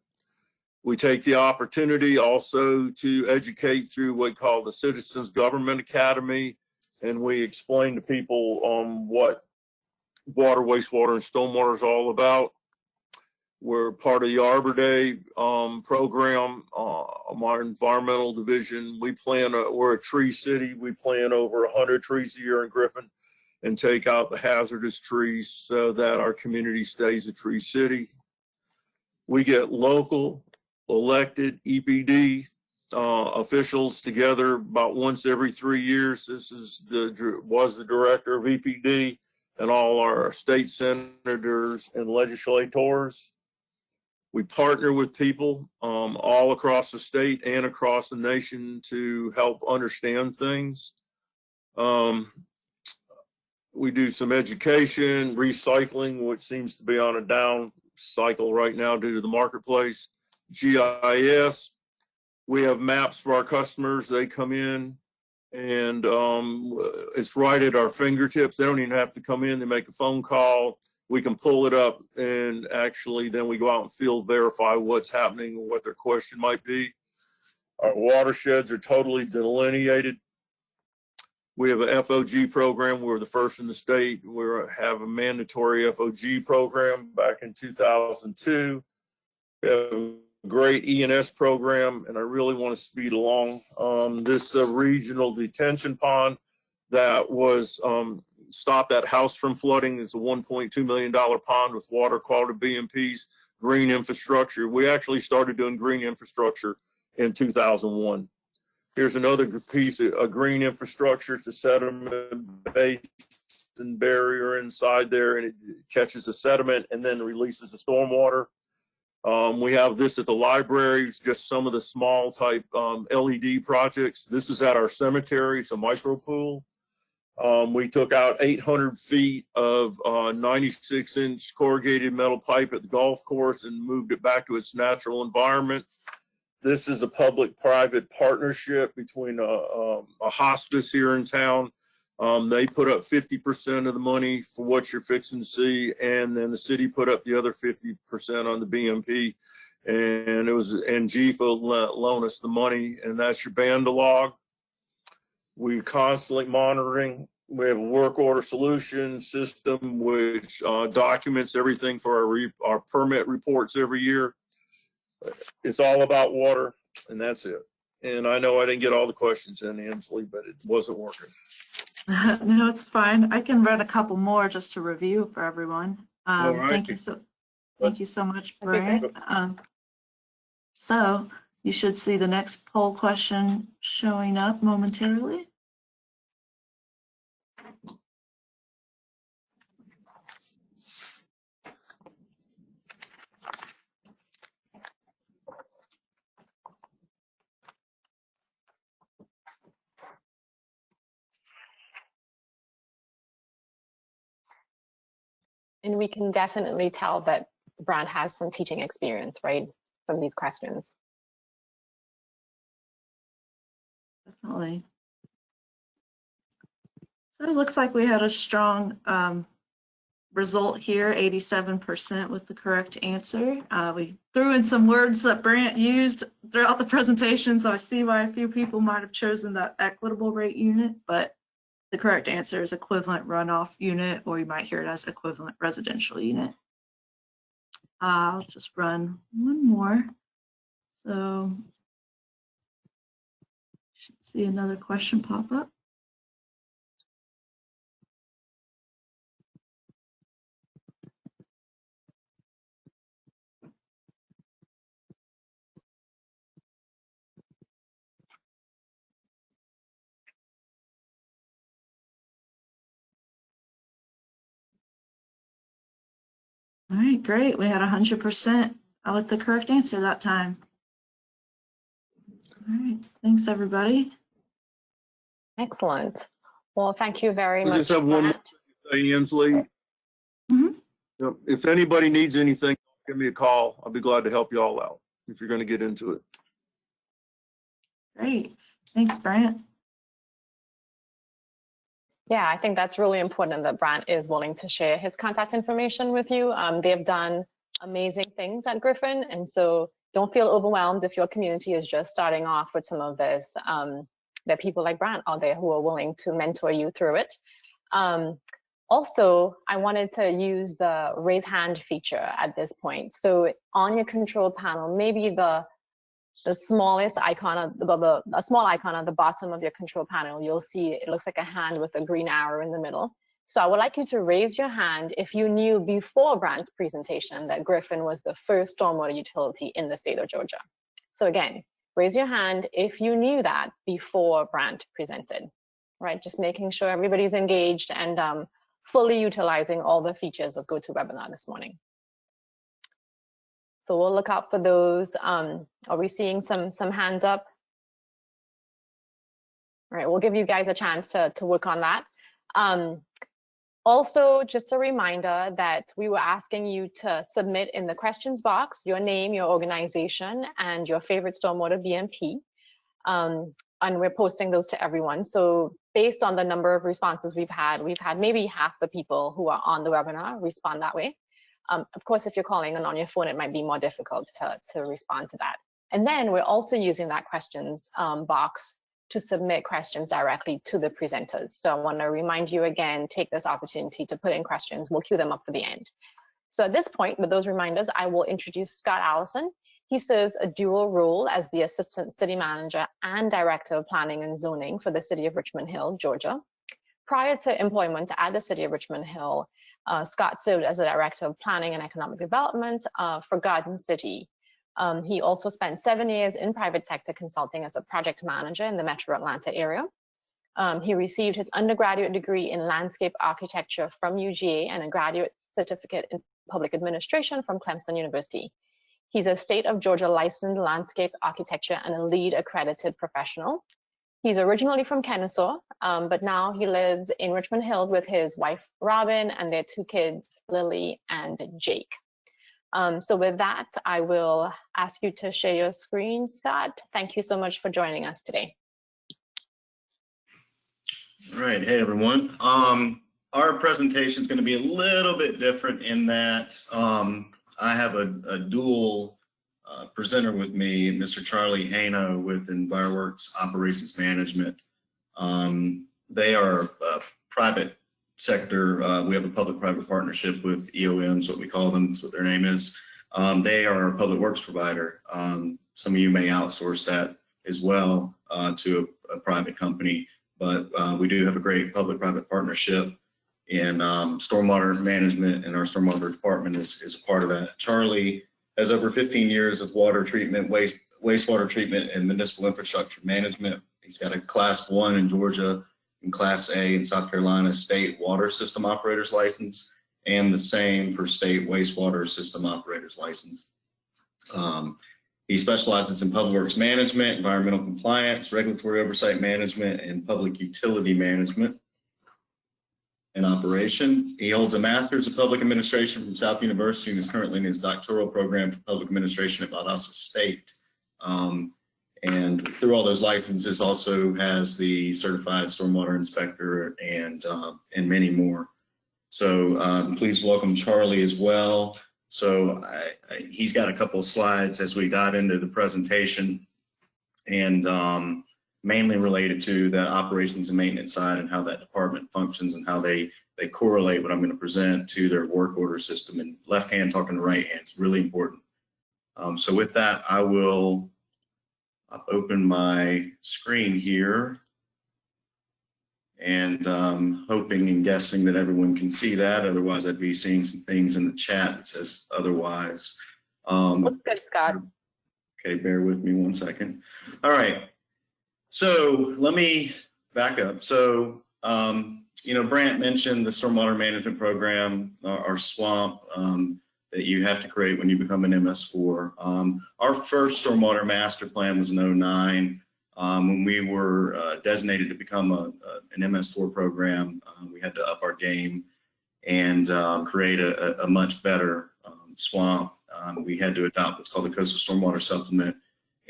We take the opportunity also to educate through what we call the Citizens Government Academy. And we explain to people what water, wastewater, and stormwater is all about. We're part of the Arbor Day program, our environmental division. We're a tree city. We plant over 100 trees a year in Griffin and take out the hazardous trees so that our community stays a tree city. We get local elected EPD officials together about once every 3 years. This was the director of EPD and all our state senators and legislators. We partner with people all across the state and across the nation to help understand things. We do some education, recycling, which seems to be on a down cycle right now due to the marketplace. GIS, we have maps for our customers. They come in and it's right at our fingertips. They don't even have to come in. They make a phone call. We can pull it up, and actually then we go out and field verify what's happening or what their question might be. Our watersheds are totally delineated. We have an FOG program. We're the first in the state. We have a mandatory FOG program back in 2002. We have a great ENS program, and I really want to speed along. This regional detention pond that was stop that house from flooding. It's a $1.2 million pond with water quality BMPs, green infrastructure. We actually started doing green infrastructure in 2001. Here's another piece of green infrastructure. It's a sediment basin barrier inside there, and it catches the sediment and then releases the stormwater. We have this at the library. It's just some of the small type LED projects. This is at our cemetery. It's a micro pool. We took out 800 feet of 96-inch corrugated metal pipe at the golf course and moved it back to its natural environment. This is a public-private partnership between a hospice here in town. They put up 50% of the money for what you're fixing to see, and then the city put up the other 50% on the BMP. And GFO loan us the money, and that's your Bandalog. We're constantly monitoring. We have a work order solution system which documents everything for our permit reports every year. It's all about water. And that's it. And I know I didn't get all the questions in, Ansley, but it wasn't working. No, it's fine. I can read a couple more just to review for everyone. All right. Thank you so much, That'd be Brant. So you should see the next poll question showing up momentarily. And we can definitely tell that Brant has some teaching experience, right, from these questions. Definitely. So it looks like we had a strong result here, 87% with the correct answer. We threw in some words that Brant used throughout the presentation, so I see why a few people might have chosen that equitable rate unit, but the correct answer is equivalent runoff unit, or you might hear it as equivalent residential unit. I'll just run one more. So should see another question pop up. All right, great. We had 100% with the correct answer that time. All right, thanks everybody. Excellent. Well, thank you very I much. just have one more Brant. thing to say, Ansley. Yep, if anybody needs anything, give me a call. I'll be glad to help you all out if you're going to get into it. Great. Thanks, Brant. Yeah, I think that's really important that Brant is willing to share his contact information with you. They've done amazing things at Griffin, and so don't feel overwhelmed if your community is just starting off with some of this. There are people like Brant out there who are willing to mentor you through it. Also, I wanted to use the raise hand feature at this point. So on your control panel, maybe the smallest icon, a small icon at the bottom of your control panel, you'll see it looks like a hand with a green arrow in the middle. So I would like you to raise your hand if you knew before Brant's presentation that Griffin was the first stormwater utility in the state of Georgia. So again, raise your hand if you knew that before Brant presented, right? Just making sure everybody's engaged and fully utilizing all the features of GoToWebinar this morning. So we'll look out for those. Are we seeing some hands up? All right, we'll give you guys a chance to work on that. Also, just a reminder that we were asking you to submit in the questions box your name, your organization, and your favorite stormwater BMP. And we're posting those to everyone. So based on the number of responses we've had maybe half the people who are on the webinar respond that way. Of course, if you're calling and on your phone, it might be more difficult to respond to that. And then we're also using that questions box to submit questions directly to the presenters. So I want to remind you again, take this opportunity to put in questions. We'll queue them up for the end. So at this point, with those reminders, I will introduce Scott Allison. He serves a dual role as the Assistant City Manager and Director of Planning and Zoning for the City of Richmond Hill, Georgia. Prior to employment at the City of Richmond Hill, Scott served as the Director of Planning and Economic Development for Garden City. He also spent 7 years in private sector consulting as a project manager in the Metro Atlanta area. He received his undergraduate degree in landscape architecture from UGA and a graduate certificate in public administration from Clemson University. He's a state of Georgia licensed landscape architecture and a LEED accredited professional. He's originally from Kennesaw, but now he lives in Richmond Hill with his wife, Robin, and their 2 kids, Lily and Jake. So with that, I will ask you to share your screen, Scott. Thank you so much for joining us today. All right, hey everyone. Our presentation is going to be a little bit different in that I have a dual presenter with me, Mr. Charlie Hano with EnviroWorks Operations Management. They are a private sector. We have a public-private partnership with EOMs, what we call them. That's what their name is. They are a public works provider. Some of you may outsource that as well to a private company, but we do have a great public-private partnership in stormwater management, and our stormwater department is a part of that. Charlie has over 15 years of water treatment, wastewater treatment, and municipal infrastructure management. He's got a Class 1 in Georgia and Class A in South Carolina state water system operator's license, and the same for state wastewater system operator's license. He specializes in public works management, environmental compliance, regulatory oversight management, and public utility management and operation. He holds a master's of public administration from South University and is currently in his doctoral program for public administration at Valdosta State. And through all those licenses, also has the certified stormwater inspector and many more. So please welcome Charlie as well. So he's got a couple of slides as we dive into the presentation, and mainly related to the operations and maintenance side and how that department functions and how they correlate what I'm going to present to their work order system. And left hand talking to right hand, it's really important. So with that, I will open my screen here, and hoping and guessing that everyone can see that. Otherwise, I'd be seeing some things in the chat that says otherwise. Looks good, Scott. Okay, bear with me one second. All right, so let me back up. So, Brant mentioned the stormwater management program, our SWAMP, that you have to create when you become an MS4. Our first stormwater master plan was in 2009. When we were designated to become an MS4 program, we had to up our game and create a much better SWAMP. We had to adopt what's called the Coastal Stormwater Supplement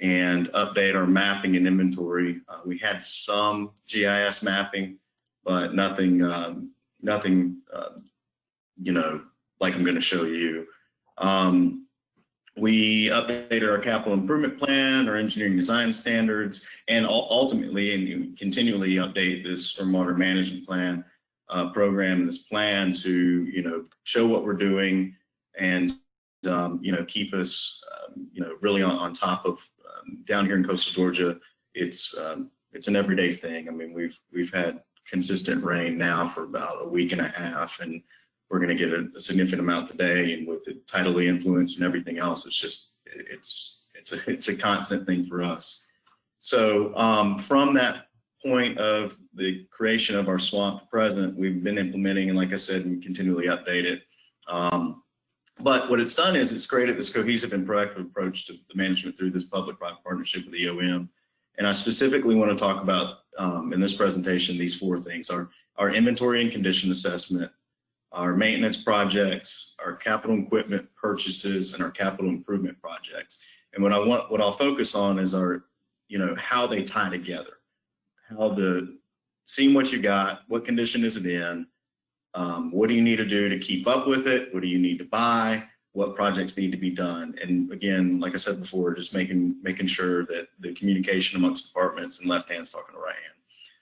and update our mapping and inventory. We had some GIS mapping, but nothing, like I'm going to show you. We updated our capital improvement plan, our engineering design standards, and ultimately and continually update this stormwater management plan program, this plan to show what we're doing and keep us really on top of down here in coastal Georgia. It's an everyday thing. I mean, we've had consistent rain now for about a week and a half, and we're going to get a significant amount today, and with the tidally influence and everything else, it's a constant thing for us. So from that point of the creation of our SWAMP to present, we've been implementing, and like I said, we continually update it. But what it's done is it's created this cohesive and proactive approach to the management through this public-private partnership with the EOM. And I specifically want to talk about in this presentation these four things: our inventory and condition assessment, our maintenance projects, our capital equipment purchases, and our capital improvement projects. And what I'll focus on is our, how they tie together, seeing what you got, what condition is it in, what do you need to do to keep up with it, what do you need to buy, what projects need to be done. And again, like I said before, just making sure that the communication amongst departments and left hand's talking to right hand.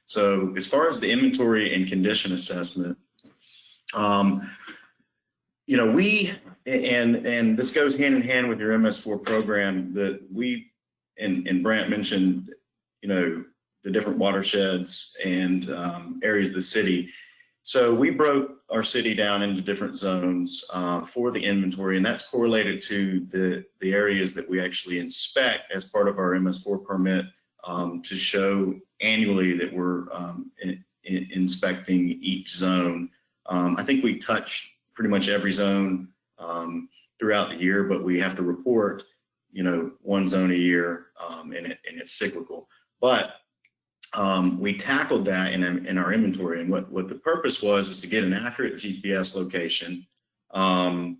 So as far as the inventory and condition assessment, and this goes hand in hand with your MS4 program that and Brant mentioned, the different watersheds and areas of the city. So we broke our city down into different zones for the inventory, and that's correlated to the areas that we actually inspect as part of our MS4 permit to show annually that we're inspecting each zone. I think we touch pretty much every zone throughout the year, but we have to report, one zone a year, and it's cyclical. But we tackled that in our inventory, and what the purpose was is to get an accurate GPS location, to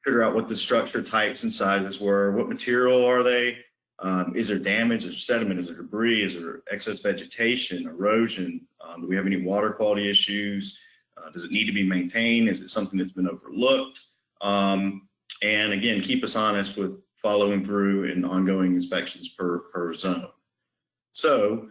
figure out what the structure types and sizes were, what material are they, is there damage, is there sediment, is there debris, is there excess vegetation, erosion, do we have any water quality issues, does it need to be maintained, is it something that's been overlooked, and again, keep us honest with following through and ongoing inspections per zone. So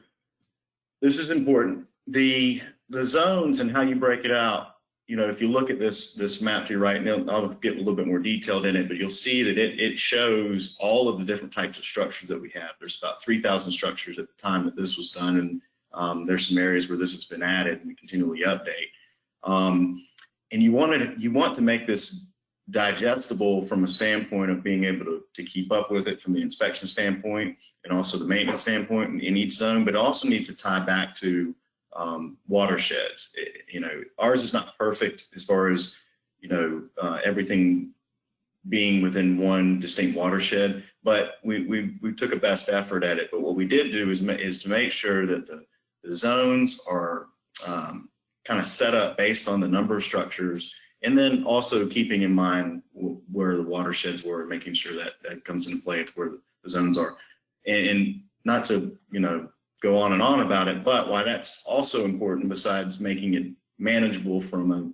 this is important. The zones and how you break it out you know, if you look at this map to your right, and I'll get a little bit more detailed in it, but you'll see that it shows all of the different types of structures that we have. There's about 3,000 structures at the time that this was done, and there's some areas where this has been added, and we continually update. And you want to make this digestible from a standpoint of being able to keep up with it from the inspection standpoint and also the maintenance standpoint in each zone, but it also needs to tie back to watersheds. You know, ours is not perfect as far as, you know, everything being within one distinct watershed, but we took a best effort at it. But what we did do is to make sure that the zones are kind of set up based on the number of structures, and then also keeping in mind where the watersheds were, making sure that that comes into play to where the zones are. And not to, you know, go on and on about it, but why that's also important, besides making it manageable from a,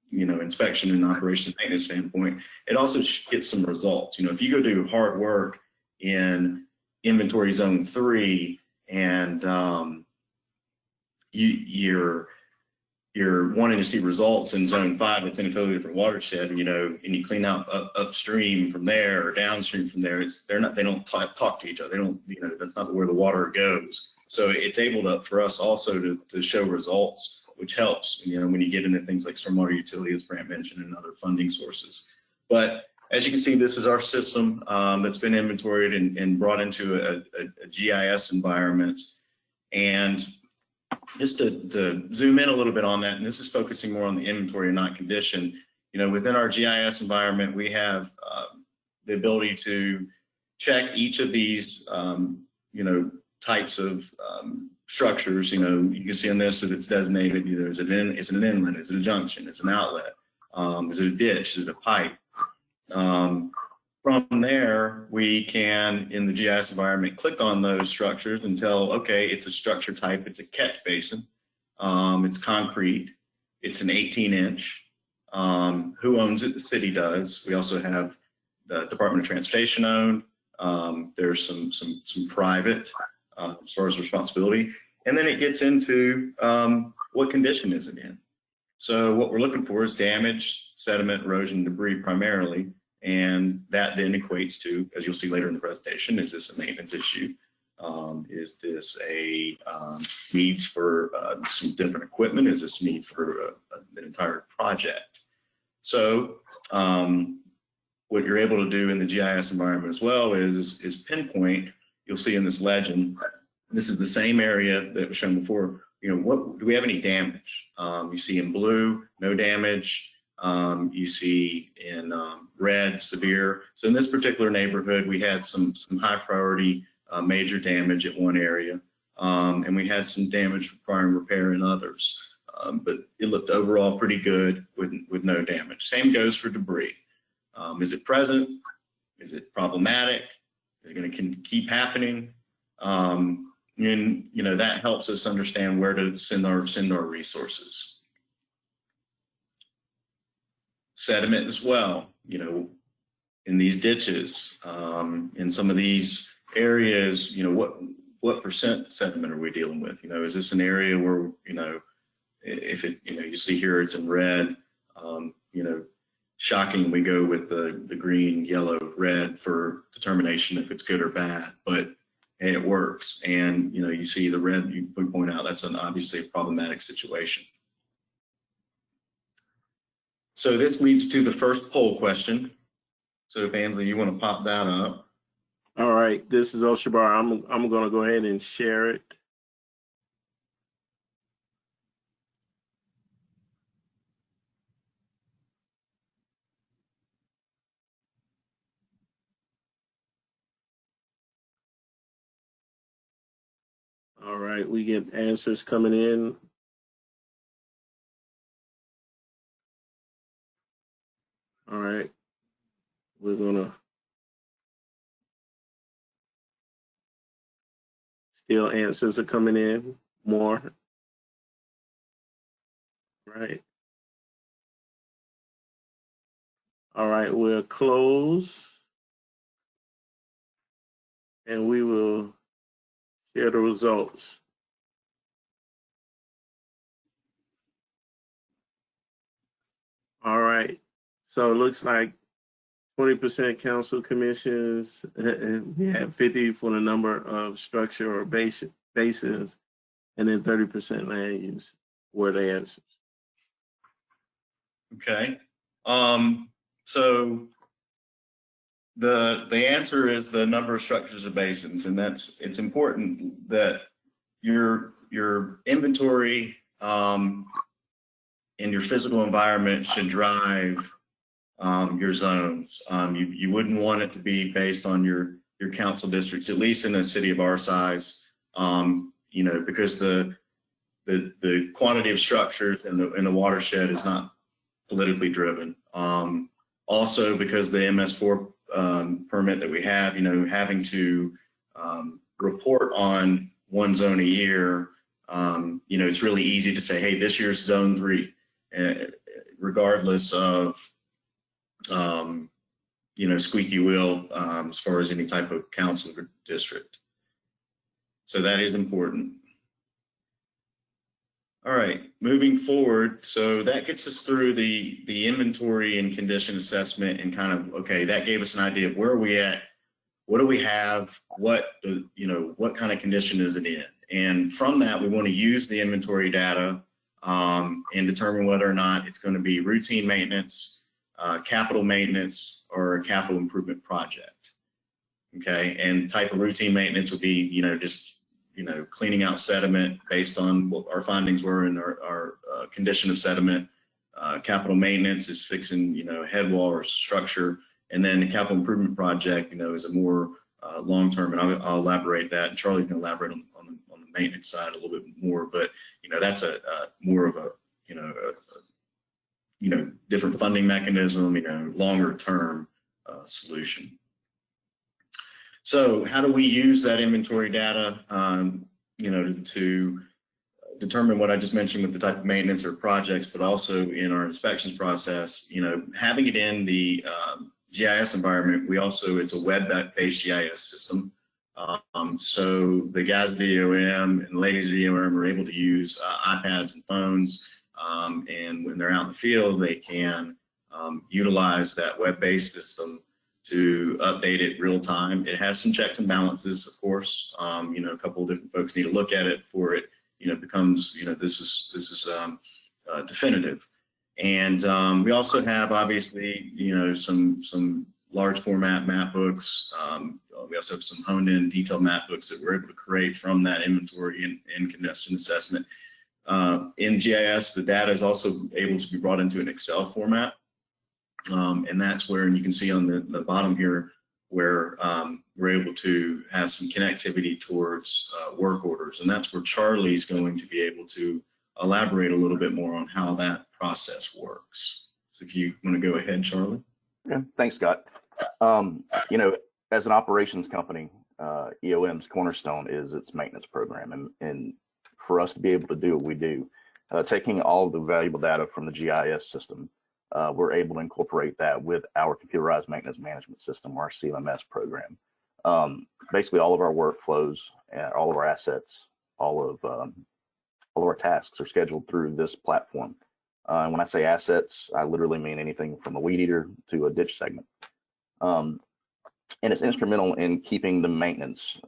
you know, inspection and operations maintenance standpoint, it also gets some results. You know, if you go do hard work in inventory zone 3 and you're wanting to see results in zone 5, it's in a totally different watershed, you know, and you clean out upstream from there or downstream from there, they don't talk to each other. They don't, you know, that's not where the water goes. So it's able to, for us also to show results, which helps, you know, when you get into things like stormwater utility, as Brant mentioned, and other funding sources. But as you can see, this is our system that's been inventoried and brought into a GIS environment. And just to zoom in a little bit on that, and this is focusing more on the inventory and not condition, you know, within our GIS environment, we have the ability to check each of these, you know, types of structures. You know, you can see on this that it's designated either as it's an inlet, is it a junction, it's an outlet, is it a ditch, is it a pipe? From there, we can, in the GIS environment, click on those structures and tell, okay, it's a structure type, it's a catch basin, it's concrete, it's an 18-inch. Who owns it? The city does. We also have the Department of Transportation owned. There's some private as far as responsibility. And then it gets into what condition is it in. So what we're looking for is damage, sediment, erosion, debris primarily. And that then equates to, as you'll see later in the presentation, is this a maintenance issue? Is this a needs for some different equipment? Is this need for an entire project? So what you're able to do in the GIS environment as well is pinpoint. You'll see in this legend, this is the same area that was shown before. You know, what do we have any damage? You see in blue, no damage. You see in red, severe. So in this particular neighborhood, we had some high priority major damage at one area, and we had some damage requiring repair in others. But it looked overall pretty good with no damage. Same goes for debris. Is it present? Is it problematic? Is it going to keep happening? And you know, that helps us understand where to send our resources. Sediment as well, you know, in these ditches, in some of these areas, you know, what percent sediment are we dealing with? You know, is this an area where, you know, if it, you know, you see here it's in red, you know, shocking, we go with the green, yellow, red for determination if it's good or bad, but it works. And, you know, you see the red, you point out that's obviously a problematic situation. So this leads to the first poll question. So if Ansley, you want to pop that up. All right, this is Oshabar. I'm going to go ahead and share it. All right, we get answers coming in. All right, we're gonna still answers are coming in more. Right. All right, we'll close and we will share the results. All right. So it looks like 20% council commissions. We have 50 for the number of structure or bases, and then 30% land use were the answers. Okay. So the answer is the number of structures or basins, and it's important that your inventory in your physical environment should drive your zones. You wouldn't want it to be based on your council districts, at least in a city of our size, because the quantity of structures in the watershed is not politically driven. Also, because the MS4 permit that we have, having to report on one zone a year, it's really easy to say, hey, this year's zone 3, regardless of squeaky wheel as far as any type of council or district. So that is important. All right, moving forward. So that gets us through the inventory and condition assessment, and kind of, okay, that gave us an idea of where are we at, what do we have, what kind of condition is it in? And from that, we want to use the inventory data and determine whether or not it's going to be routine maintenance, capital maintenance, or a capital improvement project. Okay, and type of routine maintenance would be, just cleaning out sediment based on what our findings were in our condition of sediment. Capital maintenance is fixing, head wall or structure, and then the capital improvement project, is a more long-term, and I'll elaborate that. And Charlie's going to elaborate on the maintenance side a little bit more, but that's a more of a different funding mechanism, longer term solution. So how do we use that inventory data, to determine what I just mentioned with the type of maintenance or projects, but also in our inspections process, having it in the GIS environment, it's a web-based GIS system. So the guys at DOM and ladies at DOM are able to use iPads and phones, and when they're out in the field, they can utilize that web-based system to update it real time. It has some checks and balances, of course. A couple of different folks need to look at it before it, becomes, this is definitive. And we also have, obviously, some large format map books. We also have some honed in detailed map books that we're able to create from that inventory and condition assessment. In GIS, the data is also able to be brought into an Excel format. And that's where, and you can see on the bottom here, where we're able to have some connectivity towards work orders. And that's where Charlie's going to be able to elaborate a little bit more on how that process works. So if you want to go ahead, Charlie. Yeah, thanks, Scott. As an operations company, EOM's cornerstone is its maintenance program. And for us to be able to do what we do, taking all of the valuable data from the GIS system, we're able to incorporate that with our computerized maintenance management system, our CMMS program. Basically, all of our workflows, all of our assets, all of our tasks are scheduled through this platform. And when I say assets, I literally mean anything from a weed eater to a ditch segment. And it's instrumental in keeping the maintenance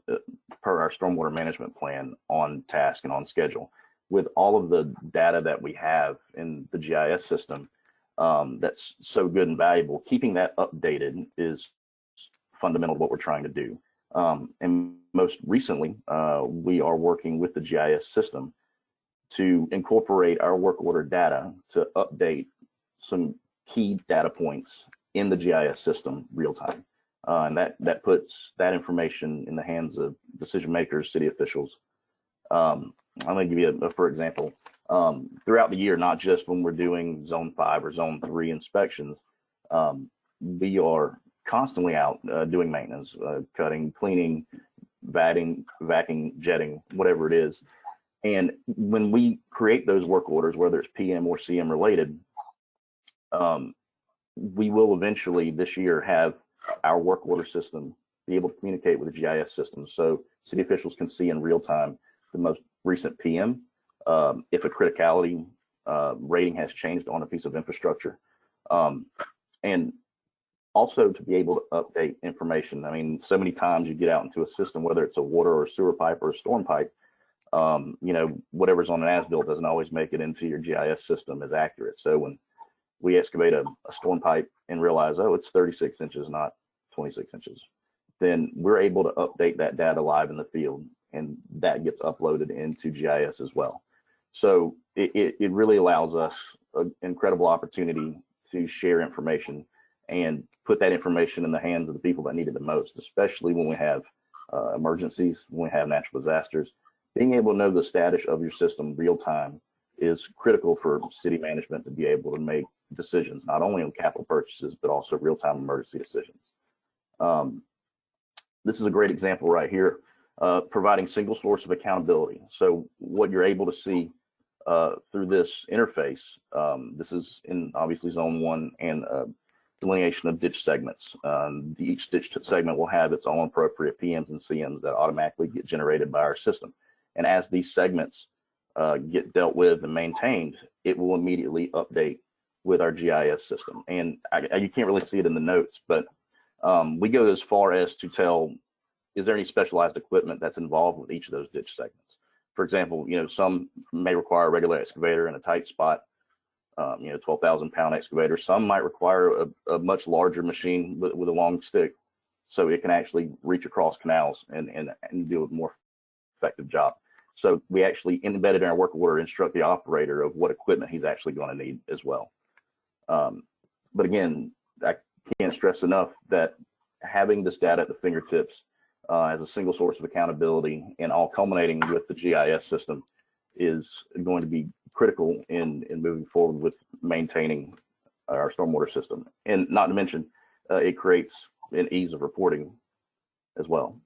per our stormwater management plan on task and on schedule. With all of the data that we have in the GIS system, that's so good and valuable, keeping that updated is fundamental to what we're trying to do. And most recently, we are working with the GIS system to incorporate our work order data to update some key data points in the GIS system real time. And that puts that information in the hands of decision makers, city officials. I'm going to give you for example, throughout the year, not just when we're doing zone 5 or zone 3 inspections, we are constantly out doing maintenance, cutting, cleaning, vacuuming, jetting, whatever it is. And when we create those work orders, whether it's PM or CM related, we will eventually this year have our work order system be able to communicate with the GIS system, so city officials can see in real time the most recent PM, if a criticality rating has changed on a piece of infrastructure, And also to be able to update information. I mean, so many times you get out into a system, whether it's a water or sewer pipe or a storm pipe, whatever's on an as-built doesn't always make it into your GIS system as accurate. So when we excavate a storm pipe and realize, oh, it's 36 inches, not 26 inches, then we're able to update that data live in the field, and that gets uploaded into GIS as well. So it really allows us an incredible opportunity to share information and put that information in the hands of the people that need it the most, especially when we have emergencies, when we have natural disasters. Being able to know the status of your system real time is critical for city management to be able to make decisions, not only on capital purchases, but also real time emergency decisions. This is a great example right here, providing single source of accountability. So what you're able to see through this interface, this is in obviously zone 1 and delineation of ditch segments. Each ditch segment will have its own appropriate PMs and CMs that automatically get generated by our system. And as these segments get dealt with and maintained, it will immediately update with our GIS system. And you can't really see it in the notes, but we go as far as to tell, is there any specialized equipment that's involved with each of those ditch segments? For example, some may require a regular excavator in a tight spot, 12,000 pound excavator. Some might require a much larger machine with a long stick, so it can actually reach across canals and do a more effective job. So we actually embedded in our work order instruct the operator of what equipment he's actually going to need as well. But again, I can't stress enough that having this data at the fingertips as a single source of accountability and all culminating with the GIS system is going to be critical in moving forward with maintaining our stormwater system. And not to mention, it creates an ease of reporting as well.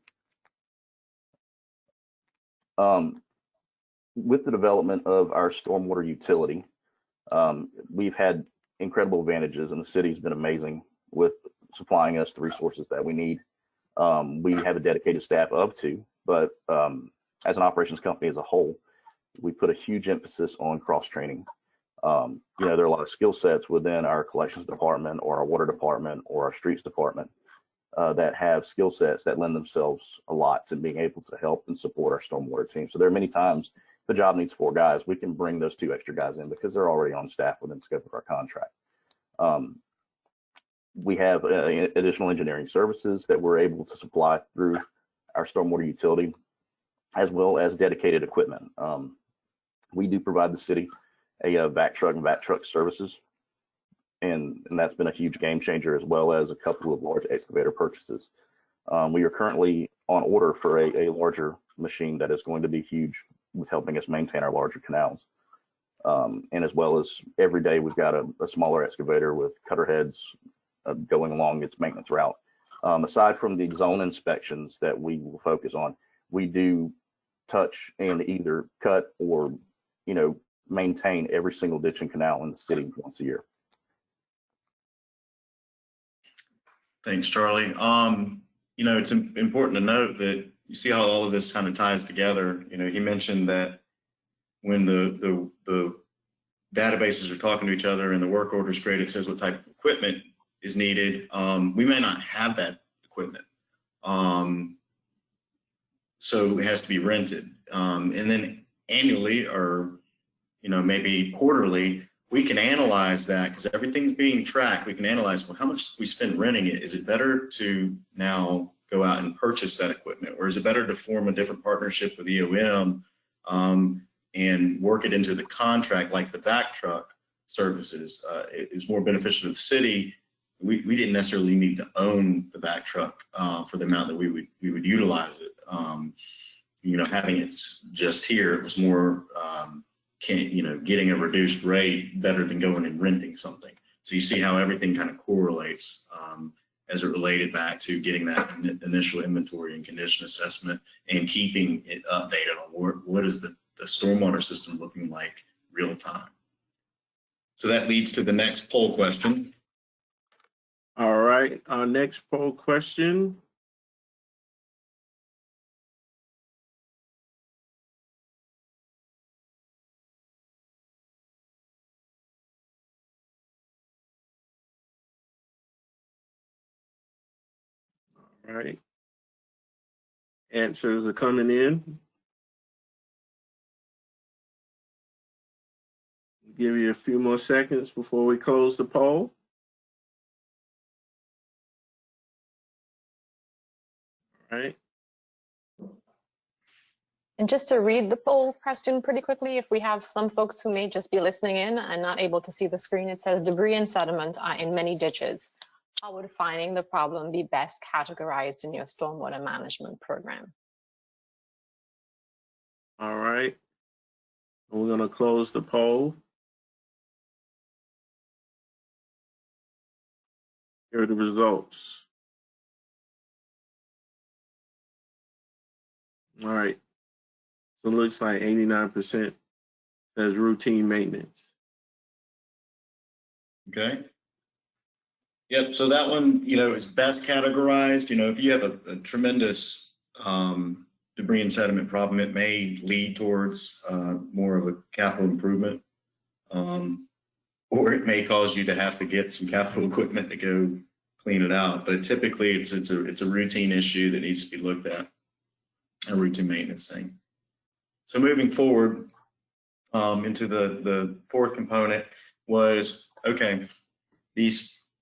With the development of our stormwater utility, we've had incredible advantages, and the city's been amazing with supplying us the resources that we need. We have a dedicated staff of 2, but as an operations company as a whole, we put a huge emphasis on cross-training. There are a lot of skill sets within our collections department or our water department or our streets department that have skill sets that lend themselves a lot to being able to help and support our stormwater team. So there are many times the job needs 4 guys. We can bring those 2 extra guys in because they're already on staff within the scope of our contract. We have additional engineering services that we're able to supply through our stormwater utility, as well as dedicated equipment. We do provide the city a vac truck and vac truck services, and that's been a huge game changer, as well as a couple of large excavator purchases. We are currently on order for a larger machine that is going to be huge with helping us maintain our larger canals. And as well as every day, we've got a smaller excavator with cutter heads going along its maintenance route. Aside from the zone inspections that we will focus on, we do touch and either cut or, maintain every single ditch and canal in the city once a year. Thanks, Charlie. It's important to note that you see how all of this kind of ties together. He mentioned that when the databases are talking to each other and the work order is created, it says what type of equipment is needed. We may not have that equipment. So it has to be rented. And then annually or, maybe quarterly, we can analyze that because everything's being tracked. We can analyze, well, how much we spend renting it. Is it better to now go out and purchase that equipment? Or is it better to form a different partnership with EOM and work it into the contract like the vac truck services? It was more beneficial to the city. We didn't necessarily need to own the vac truck for the amount that we would utilize it. Having it just here, it was more getting a reduced rate better than going and renting something. So you see how everything kind of correlates as it related back to getting that initial inventory and condition assessment and keeping it updated on what is the stormwater system looking like real time. So that leads to the next poll question. All right, our next poll question. All right. Answers are coming in. Give you a few more seconds before we close the poll. All right. And just to read the poll question pretty quickly, if we have some folks who may just be listening in and not able to see the screen, it says debris and sediment are in many ditches. How would finding the problem be best categorized in your stormwater management program? All right. We're going to close the poll. Here are the results. All right. So it looks like 89% says routine maintenance. Okay. Yep. So that one, is best categorized. If you have a tremendous debris and sediment problem, it may lead towards more of a capital improvement, or it may cause you to have to get some capital equipment to go clean it out. But typically, it's a routine issue that needs to be looked at, a routine maintenance thing. So moving forward into the fourth component was, okay,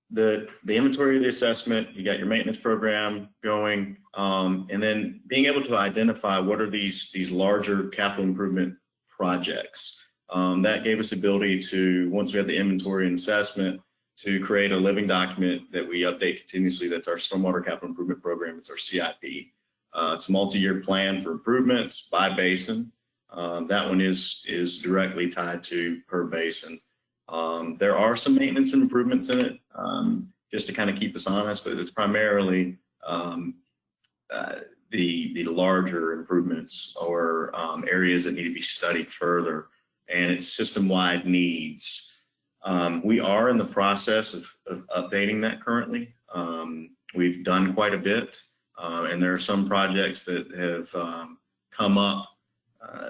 the inventory of the assessment, you got your maintenance program going, and then being able to identify what are these larger capital improvement projects. That gave us the ability to, once we had the inventory and assessment, to create a living document that we update continuously. That's our Stormwater Capital Improvement Program. It's our CIP. It's a multi-year plan for improvements by basin. That one is directly tied to per basin. There are some maintenance and improvements in it, just to kind of keep us honest, but it's primarily the larger improvements or areas that need to be studied further, and it's system-wide needs. We are in the process of updating that currently. We've done quite a bit, and there are some projects that have come up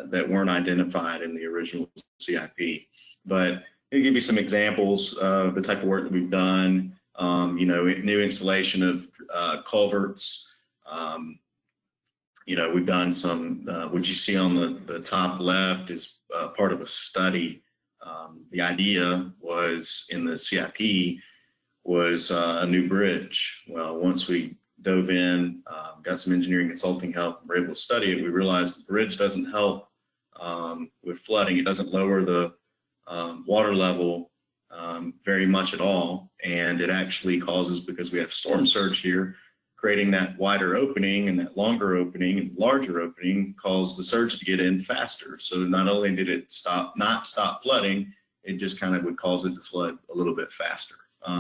that weren't identified in the original CIP. But I'll give you some examples of the type of work that we've done. New installation of culverts. We've done some, what you see on the top left is part of a study. The idea was in the CIP was a new bridge. Well, once we dove in, got some engineering consulting help, were able to study it, we realized the bridge doesn't help with flooding. It doesn't lower the water level very much at all. And it actually causes, because we have storm surge here, creating that wider opening and that longer opening and larger opening caused the surge to get in faster. So not only did it not stop flooding, it just kind of would cause it to flood a little bit faster,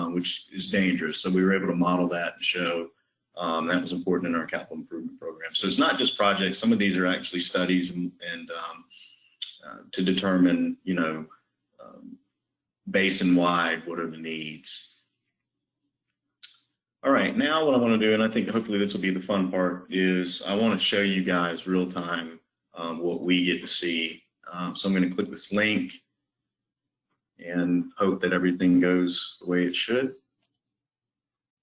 which is dangerous. So we were able to model that and show that was important in our capital improvement program. So it's not just projects. Some of these are actually studies and to determine, basin-wide, what are the needs. All right, now what I want to do, and I think hopefully this will be the fun part, is I want to show you guys real time what we get to see. So I'm going to click this link and hope that everything goes the way it should.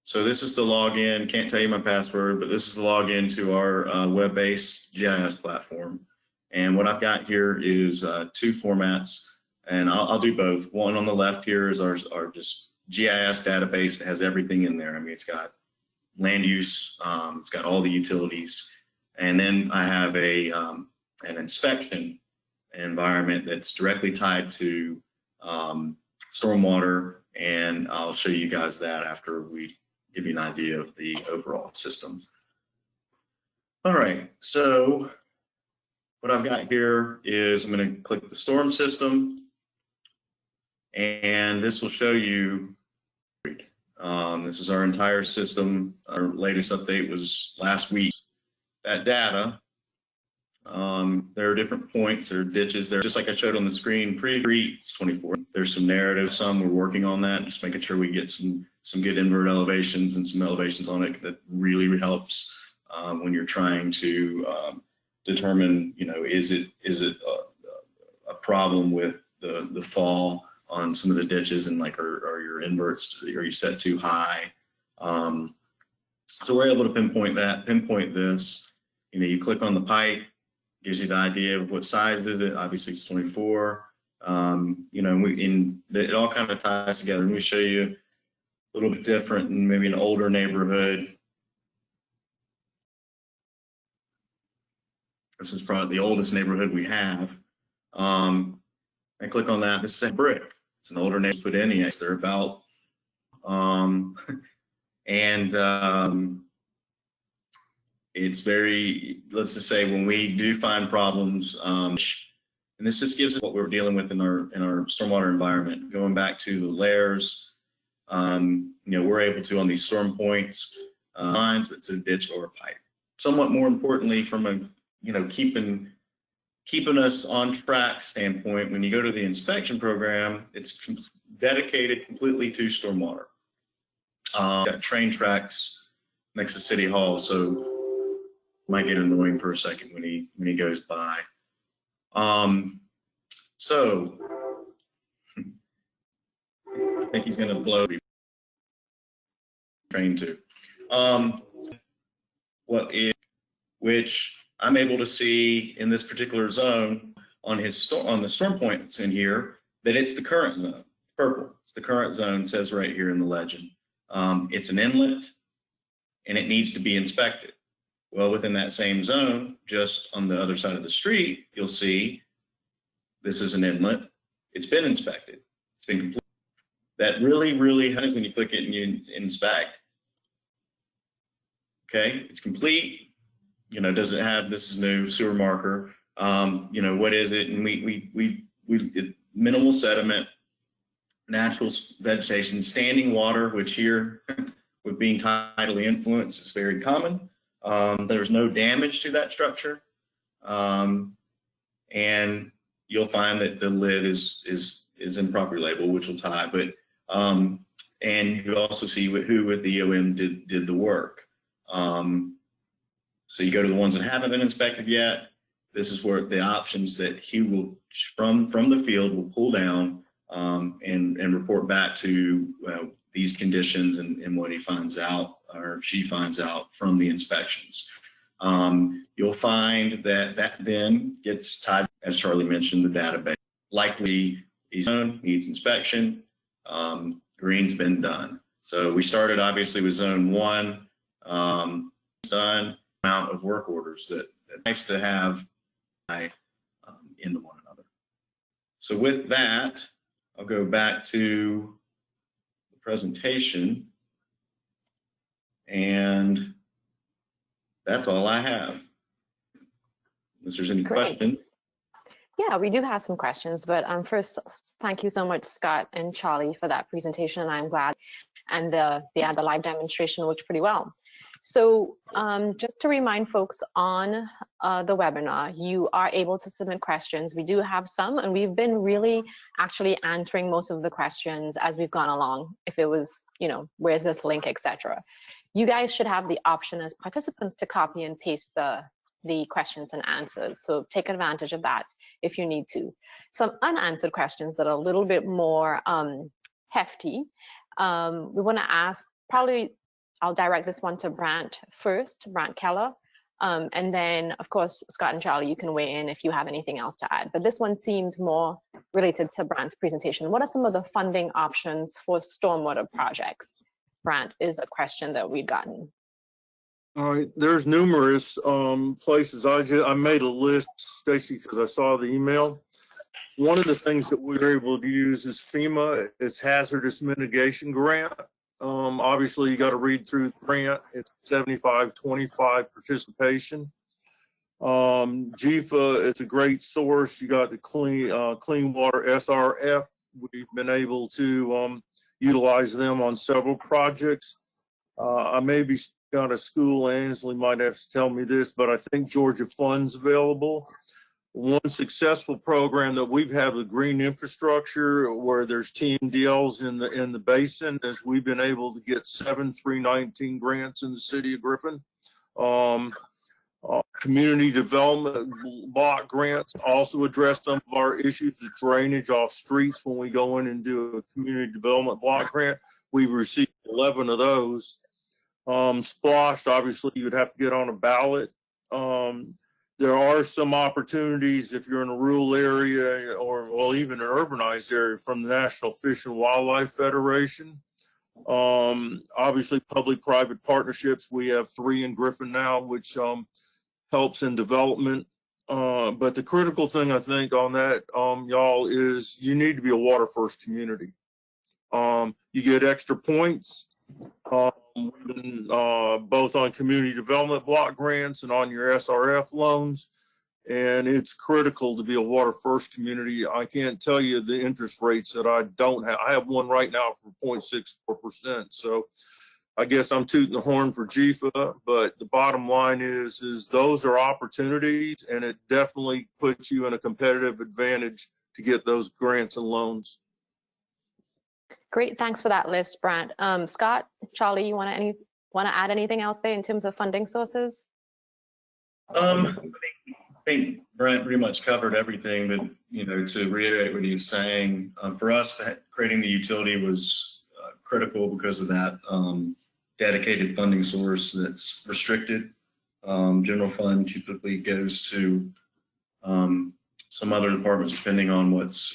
So this is the login. Can't tell you my password, but this is the login to our web-based GIS platform. And what I've got here is two formats, and I'll do both. One on the left here is our just GIS database that has everything in there. I mean, it's got land use, it's got all the utilities, and then I have an inspection environment that's directly tied to stormwater, and I'll show you guys that after we give you an idea of the overall system. All right, so what I've got here is I'm going to click the storm system, and this will show you, this is our entire system. Our latest update was last week. That data, there are different points or ditches there, just like I showed on the screen. It's 24. There's some narrative, some we're working on that, just making sure we get some good invert elevations and some elevations on it. That really helps when you're trying to determine, is it a problem with the fall on some of the ditches, and like are your inverts, are you set too high? So we're able to pinpoint this. You know, you click on the pipe, gives you the idea of what size is it. Obviously, it's 24. You know, it all kind of ties together. Let me show you a little bit different in maybe an older neighborhood. This is probably the oldest neighborhood we have. I click on that. This is a brick. It's an older neighborhood. Put any. They're about, it's very, let's just say when we do find problems, and this just gives us what we're dealing with in our stormwater environment. Going back to the layers, you know, we're able to on these storm points, lines, but it's a ditch or a pipe. Somewhat more importantly, from a, you know, keeping us on track standpoint, when you go to the inspection program, it's dedicated completely to stormwater. Got train tracks next to City Hall, so might get annoying for a second when he goes by. So I think he's going to blow the train too. Which I'm able to see in this particular zone on the storm points in here that it's the current zone. Purple. It's the current zone. It says right here in the legend. It's an inlet, and it needs to be inspected. Well, within that same zone, just on the other side of the street, you'll see this is an inlet. It's been inspected. It's been complete. That really, really happens when you click it and you inspect. Okay, it's complete. You know, does it have, this is new sewer marker. You know, what is it? And minimal sediment, natural vegetation, standing water, which here with being tidally influenced is very common. There's no damage to that structure. And you'll find that the lid is improperly labeled, which will tie, but, and you also see who with the EOM did the work. So you go to the ones that haven't been inspected yet. This is where the options that he will, from the field, will pull down and report back to these conditions and what he finds out or she finds out from the inspections. You'll find that then gets tied, as Charlie mentioned, the database. Likely zone needs inspection. Green's been done. So we started obviously with zone 1. Done. Amount of work orders that nice to have into one another. So with that, I'll go back to the presentation, and that's all I have. Unless there's any questions. Yeah, we do have some questions, but first, thank you so much, Scott and Charlie, for that presentation. I'm glad, and the live demonstration worked pretty well. So just to remind folks on the webinar, you are able to submit questions. We do have some, and we've been really actually answering most of the questions as we've gone along. If it was, you know, where's this link, etc. You guys should have the option as participants to copy and paste the questions and answers. So take advantage of that if you need to. Some unanswered questions that are a little bit more hefty. We want to ask, probably I'll direct this one to Brant first, Brant Keller. And then, of course, Scott and Charlie, you can weigh in if you have anything else to add. But this one seemed more related to Brant's presentation. What are some of the funding options for stormwater projects? Brant is a question that we've gotten. All right, there's numerous places. I made a list, Stacy, because I saw the email. One of the things that we were able to use is FEMA, is Hazardous Mitigation Grant. Obviously, you got to read through the grant. It's 75-25 participation. GFA, it's a great source. You got the Clean Water SRF. We've been able to utilize them on several projects. I may be out of school. Ansley might have to tell me this, but I think Georgia Fund's available. One successful program that we've had with green infrastructure, where there's team deals in the basin, is we've been able to get 7 319 grants in the city of Griffin. Community development block grants also address some of our issues with drainage off streets. When we go in and do a community development block grant, we've received 11 of those. Splosh, obviously, you'd have to get on a ballot. There are some opportunities if you're in a rural area or, well, even an urbanized area from the National Fish and Wildlife Federation. Obviously, public-private partnerships. We have 3 in Griffin now, which helps in development. But the critical thing, I think, on that, y'all, is you need to be a WaterFirst community. You get extra points, both on community development block grants and on your SRF loans. And it's critical to be a WaterFirst community. I can't tell you the interest rates that I don't have. I have one right now for 0.64%. So I guess I'm tooting the horn for GFA, but the bottom line is those are opportunities, and it definitely puts you in a competitive advantage to get those grants and loans. Great, thanks for that list, Brant. Scott, Charlie, you want to add anything else there in terms of funding sources? I think Brent pretty much covered everything, but to reiterate what he was saying, for us, creating the utility was critical because of that dedicated funding source that's restricted. General fund typically goes to some other departments depending on what's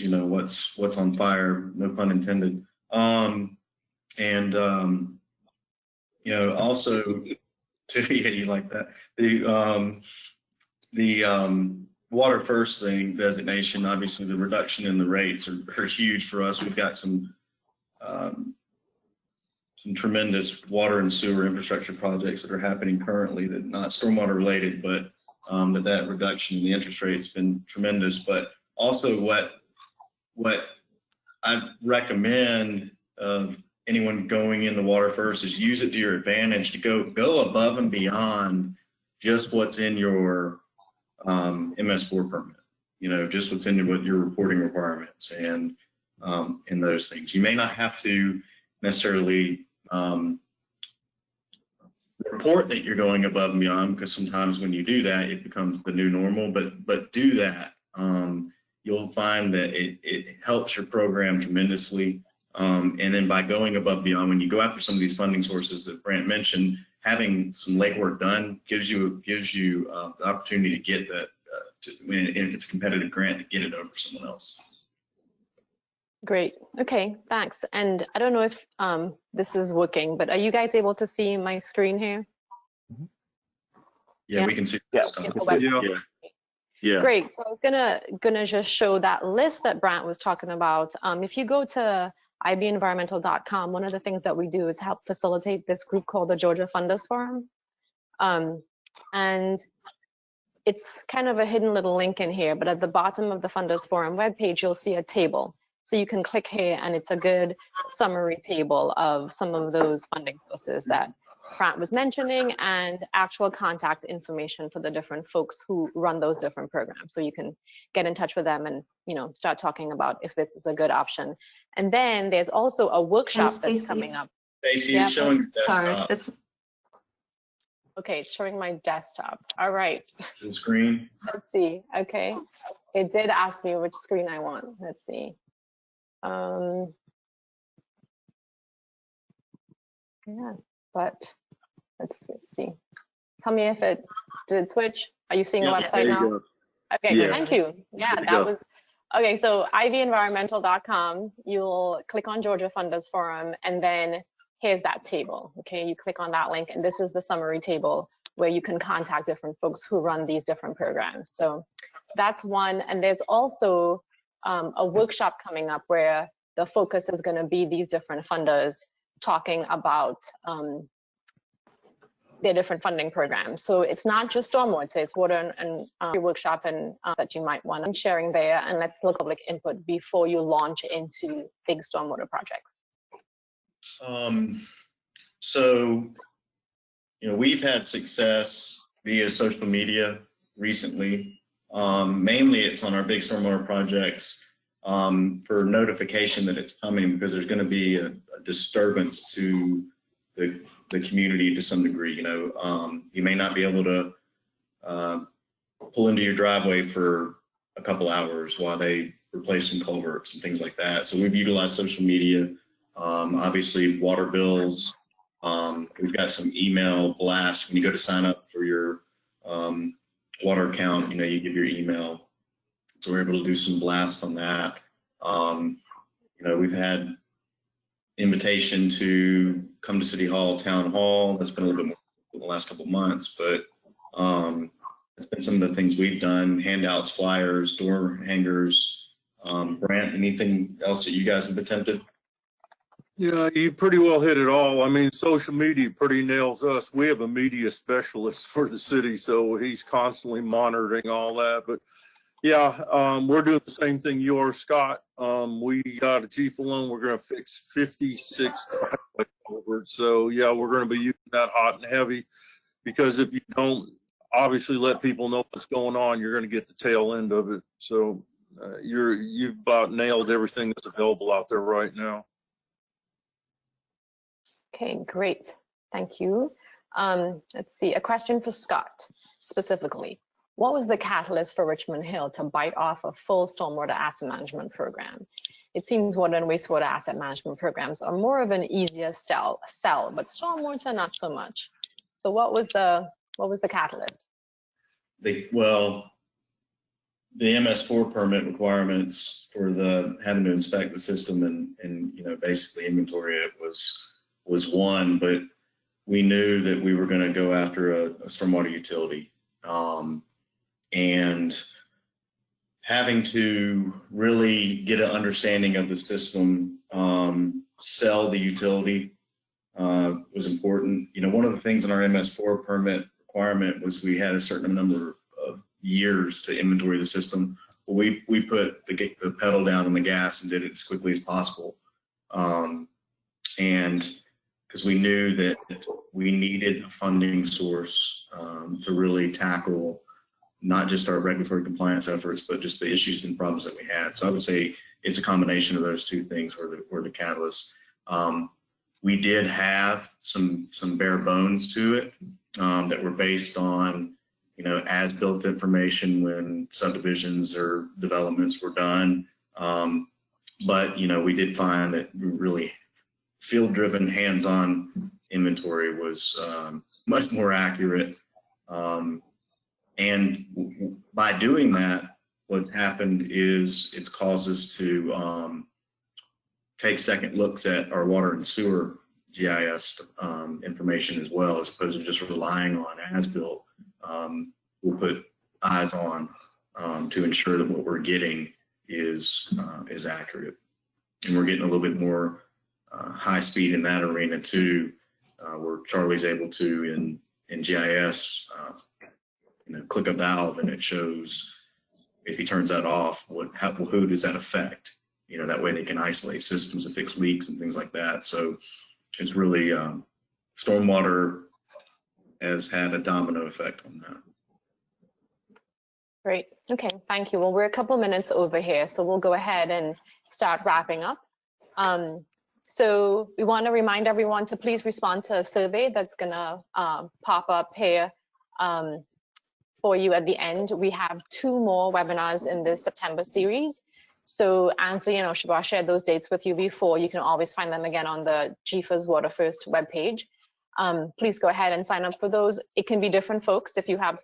on fire, no pun intended. Also yeah, you like that. The WaterFirst thing designation, obviously the reduction in the rates are huge for us. We've got some tremendous water and sewer infrastructure projects that are happening currently that not stormwater related, but that reduction in the interest rate has been tremendous. But also what I recommend of anyone going into WaterFirst is use it to your advantage to go above and beyond just what's in your MS4 permit, just what's in your reporting requirements and those things. You may not have to necessarily report that you're going above and beyond, because sometimes when you do that, it becomes the new normal, but do that. You'll find that it helps your program tremendously. And then by going above and beyond, when you go after some of these funding sources that Brant mentioned, having some legwork done gives you the opportunity to get that, and if it's a competitive grant, to get it over someone else. Great. Okay, thanks. And I don't know if this is working, but are you guys able to see my screen here? Yeah, we can see. Yeah. Great. So I was gonna just show that list that Brant was talking about. If you go to ibenvironmental.com, one of the things that we do is help facilitate this group called the Georgia Funders Forum. And it's kind of a hidden little link in here, but at the bottom of the Funders Forum webpage, you'll see a table. So you can click here and it's a good summary table of some of those funding sources that Brant was mentioning and actual contact information for the different folks who run those different programs. So you can get in touch with them and start talking about if this is a good option. And then there's also a workshop that's coming up. Stacey, it's showing your desktop. Sorry, Okay, it's showing my desktop. All right. The screen. Let's see. Okay. It did ask me which screen I want. Let's see. Yeah, but let's see. Tell me if it did switch. Are you seeing the website now? Okay, Yeah. thank you. Yeah, that was okay. So ibenvironmental.com, you'll click on Georgia Funders Forum, and then here's that table. Okay, you click on that link, and this is the summary table where you can contact different folks who run these different programs. So that's one. And there's also a workshop coming up where the focus is going to be these different funders talking about their different funding programs. So it's not just stormwater, it's water and workshop and that you might want. I'm sharing there, and let's look at public input before you launch into big stormwater projects. So, we've had success via social media recently. Mainly it's on our big stormwater projects for notification that it's coming, because there's going to be a disturbance to the community to some degree. You may not be able to pull into your driveway for a couple hours while they replace some culverts and things like that. So we've utilized social media, obviously water bills, We've got some email blasts when you go to sign up for your water account. You give your email, so we're able to do some blasts on that. We've had invitation to come to City Hall, Town Hall. That's been a little bit more in the last couple of months, but it's been some of the things we've done: handouts, flyers, door hangers. Brant, anything else that you guys have attempted? Yeah, you pretty well hit it all. I mean, social media pretty nails us. We have a media specialist for the city, so he's constantly monitoring all that. But yeah, we're doing the same thing you are, Scott. We got a chief alone. We're going to fix 56 driveway culverts. So yeah, we're going to be using that hot and heavy, because if you don't obviously let people know what's going on, you're going to get the tail end of it. So you've about nailed everything that's available out there right now. Okay, great. Thank you. Let's see, a question for Scott specifically. What was the catalyst for Richmond Hill to bite off a full stormwater asset management program? It seems water and wastewater asset management programs are more of an easier sell, but stormwater not so much. So what was the catalyst? The MS4 permit requirements for having to inspect the system and basically inventory it was one, but we knew that we were going to go after a stormwater utility, and having to really get an understanding of the system, sell the utility was important. One of the things in our MS4 permit requirement was we had a certain number of years to inventory the system. We put the pedal down on the gas and did it as quickly as possible, and because we knew that we needed a funding source to really tackle not just our regulatory compliance efforts, but just the issues and problems that we had. So I would say it's a combination of those two things were the catalyst. We did have some bare bones to it that were based on as built information when subdivisions or developments were done. But we did find that really field-driven, hands-on inventory was much more accurate. And by doing that, what's happened is it's caused us to take second looks at our water and sewer GIS information as well, as opposed to just relying on as-built. We'll put eyes on to ensure that what we're getting is accurate. And we're getting a little bit more high speed in that arena too, where Charlie's able to in GIS click a valve and it shows if he turns that off, who does that affect? That way they can isolate systems and fix leaks and things like that. So it's really stormwater has had a domino effect on that. Great. Okay, thank you. Well, we're a couple minutes over here, so we'll go ahead and start wrapping up. So we want to remind everyone to please respond to a survey that's going to pop up here for you at the end. We have 2 more webinars in this September series. So Ansley and Oshabar shared those dates with you before. You can always find them again on the GFA's WaterFirst webpage. Please go ahead and sign up for those. It can be different folks. If you have,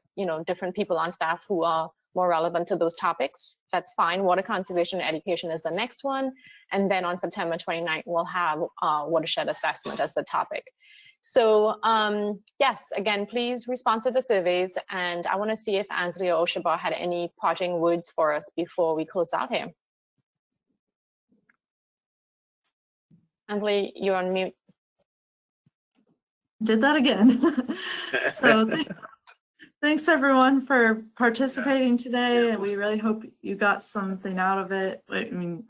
different people on staff who are more relevant to those topics, that's fine. Water conservation and education is the next one. And then on September 29th, we'll have watershed assessment as the topic. So yes, again, please respond to the surveys. And I want to see if Ansley or Oshabar had any parting words for us before we close out here. Ansley, you're on mute. Did that again. So thanks everyone for participating today, and we really hope you got something out of it.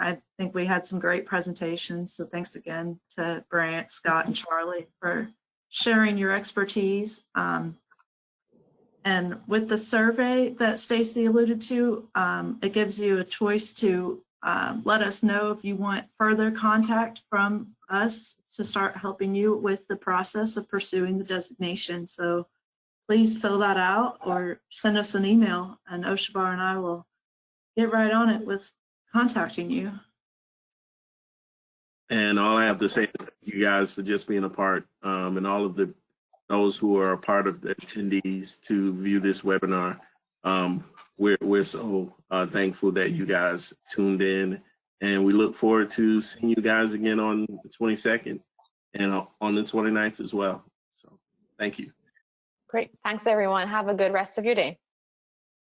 I think we had some great presentations, so thanks again to Brant, Scott, and Charlie for sharing your expertise. And with the survey that Stacy alluded to, it gives you a choice to let us know if you want further contact from us to start helping you with the process of pursuing the designation. So please fill that out or send us an email, and Oshabar and I will get right on it with contacting you. And all I have to say is thank you guys for just being a part, and all of those who are a part of the attendees to view this webinar. We're so thankful that you guys tuned in, and we look forward to seeing you guys again on the 22nd and on the 29th as well. So thank you. Great. Thanks, everyone. Have a good rest of your day.